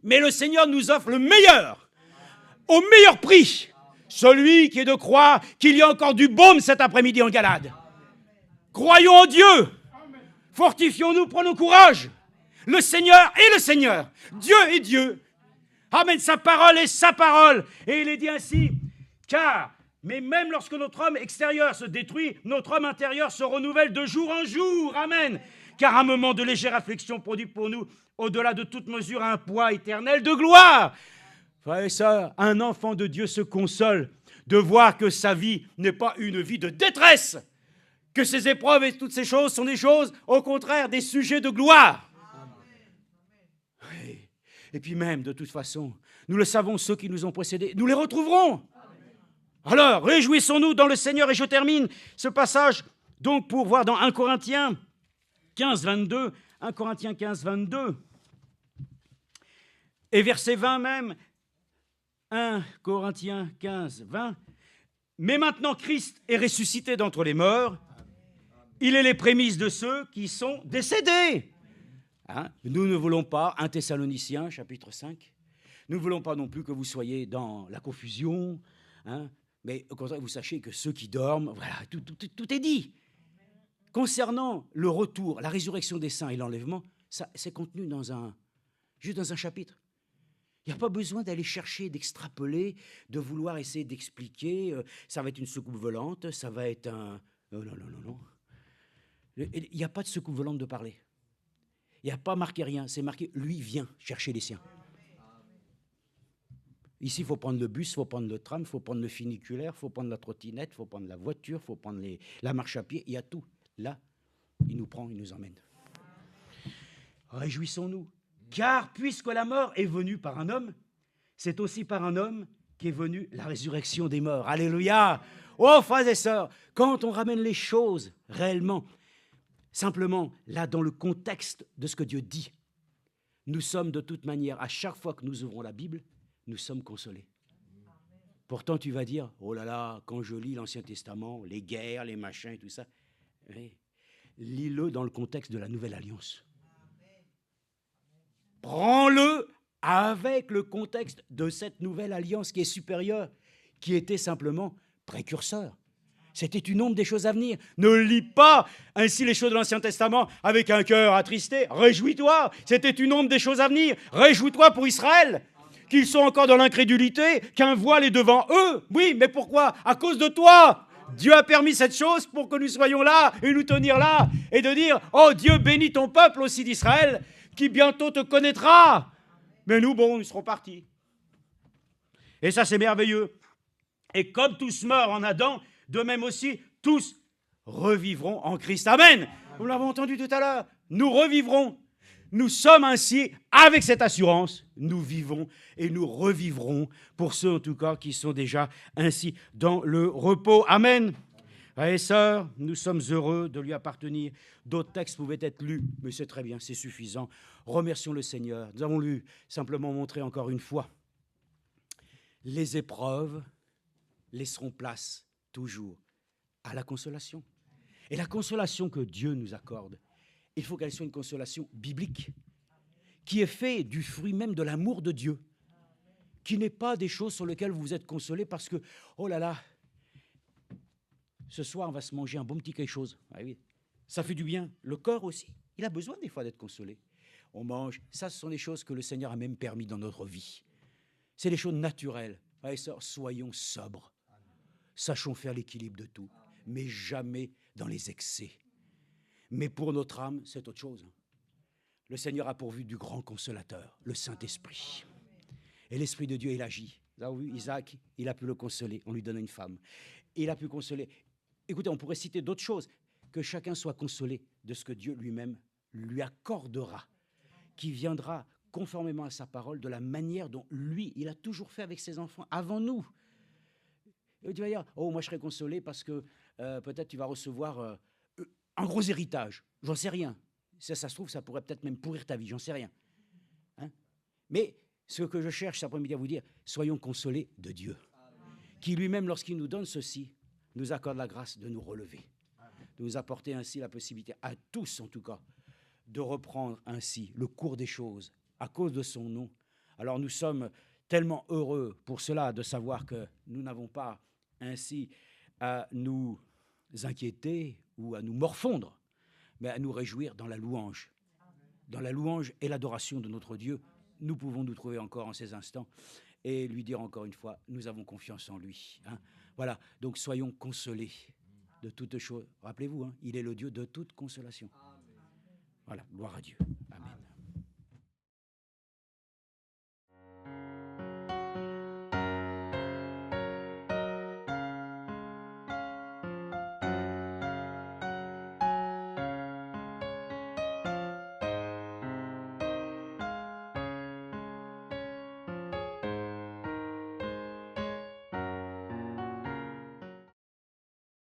Mais le Seigneur nous offre le meilleur. Au meilleur prix. Celui qui est de croire qu'il y a encore du baume cet après-midi en Galade. Croyons en Dieu. Fortifions-nous, prenons courage. Le Seigneur est le Seigneur. Dieu est Dieu. Amen, sa parole est sa parole. Et il est dit ainsi, mais même lorsque notre homme extérieur se détruit, notre homme intérieur se renouvelle de jour en jour. Amen. Car un moment de légère affliction produit pour nous, au-delà de toute mesure, un poids éternel de gloire. Frères et sœurs, un enfant de Dieu se console de voir que sa vie n'est pas une vie de détresse, que ses épreuves et toutes ces choses sont des choses, au contraire, des sujets de gloire. Et puis même, de toute façon, nous le savons, ceux qui nous ont précédés, nous les retrouverons. Alors, réjouissons-nous dans le Seigneur. Et je termine ce passage, donc, pour voir dans 1 Corinthiens 15, 22, 1 Corinthiens 15, 22, et verset 20 même, 1 Corinthiens 15, 20, « Mais maintenant Christ est ressuscité d'entre les morts, il est les prémices de ceux qui sont décédés. » Nous ne voulons pas, 1 Thessaloniciens, chapitre 5, nous ne voulons pas non plus que vous soyez dans la confusion, mais au contraire, vous sachiez que ceux qui dorment, voilà, tout est dit. Concernant le retour, la résurrection des saints et l'enlèvement, ça, c'est contenu juste dans un chapitre. Il n'y a pas besoin d'aller chercher, d'extrapoler, de vouloir essayer d'expliquer, ça va être une soucoupe volante, ça va être un... Non. Il n'y a pas de soucoupe volante de parler. Il n'y a pas marqué rien, c'est marqué « lui vient chercher les siens ». Ici, il faut prendre le bus, il faut prendre le tram, il faut prendre le funiculaire, il faut prendre la trottinette, il faut prendre la voiture, il faut prendre la marche à pied, il y a tout. Là, il nous prend, il nous emmène. Réjouissons-nous, car puisque la mort est venue par un homme, c'est aussi par un homme qu'est venue la résurrection des morts. Alléluia! Oh, frères et sœurs, quand on ramène les choses réellement, simplement, là, dans le contexte de ce que Dieu dit, nous sommes de toute manière, à chaque fois que nous ouvrons la Bible, nous sommes consolés. Pourtant, tu vas dire, oh là là, quand je lis l'Ancien Testament, les guerres, les machins et tout ça, oui, lis-le dans le contexte de la Nouvelle Alliance. Prends-le avec le contexte de cette Nouvelle Alliance qui est supérieure, qui était simplement précurseur. C'était une ombre des choses à venir. Ne lis pas ainsi les choses de l'Ancien Testament avec un cœur attristé. Réjouis-toi, c'était une ombre des choses à venir. Réjouis-toi pour Israël, qu'ils sont encore dans l'incrédulité, qu'un voile est devant eux. Oui, mais pourquoi? À cause de toi. Dieu a permis cette chose pour que nous soyons là et nous tenir là et de dire, oh Dieu, bénis ton peuple aussi d'Israël, qui bientôt te connaîtra. Mais nous, nous serons partis. Et ça, c'est merveilleux. Et comme tous meurent en Adam, de même aussi, tous revivront en Christ. Amen. Vous l'avez entendu tout à l'heure. Nous revivrons. Nous sommes ainsi, avec cette assurance, nous vivons et nous revivrons pour ceux en tout cas qui sont déjà ainsi dans le repos. Amen. Frères et sœurs, nous sommes heureux de lui appartenir. D'autres textes pouvaient être lus, mais c'est très bien, c'est suffisant. Remercions le Seigneur. Nous avons lu, simplement montrer encore une fois, les épreuves laisseront place toujours à la consolation. Et la consolation que Dieu nous accorde, il faut qu'elle soit une consolation biblique, qui est faite du fruit même de l'amour de Dieu, qui n'est pas des choses sur lesquelles vous êtes consolés parce que, oh là là, ce soir on va se manger un bon petit quelque chose. Ah oui, ça fait du bien. Le corps aussi, il a besoin des fois d'être consolé. On mange, ça ce sont des choses que le Seigneur a même permis dans notre vie. C'est des choses naturelles. Frères et sœurs, soyons sobres. Sachons faire l'équilibre de tout, mais jamais dans les excès. Mais pour notre âme, c'est autre chose. Le Seigneur a pourvu du grand consolateur, le Saint-Esprit. Et l'Esprit de Dieu, il agit. Vous avez vu, Isaac, il a pu le consoler, on lui donne une femme. Il a pu consoler. Écoutez, on pourrait citer d'autres choses. Que chacun soit consolé de ce que Dieu lui-même lui accordera, qui viendra conformément à sa parole, de la manière dont lui, il a toujours fait avec ses enfants, avant nous. Et tu vas dire, oh, moi je serai consolé parce que peut-être tu vas recevoir un gros héritage. J'en sais rien. Ça se trouve, ça pourrait peut-être même pourrir ta vie, j'en sais rien. Hein? Mais ce que je cherche cet après-midi à vous dire, soyons consolés de Dieu, qui lui-même, lorsqu'il nous donne ceci, nous accorde la grâce de nous relever, de nous apporter ainsi la possibilité, à tous en tout cas, de reprendre ainsi le cours des choses à cause de son nom. Alors nous sommes tellement heureux pour cela de savoir que nous n'avons pas ainsi à nous inquiéter ou à nous morfondre, mais à nous réjouir dans la louange. Dans la louange et l'adoration de notre Dieu, nous pouvons nous trouver encore en ces instants et lui dire encore une fois, nous avons confiance en lui. Hein. Voilà, donc soyons consolés de toutes choses. Rappelez-vous, hein, il est le Dieu de toute consolation. Voilà, gloire à Dieu.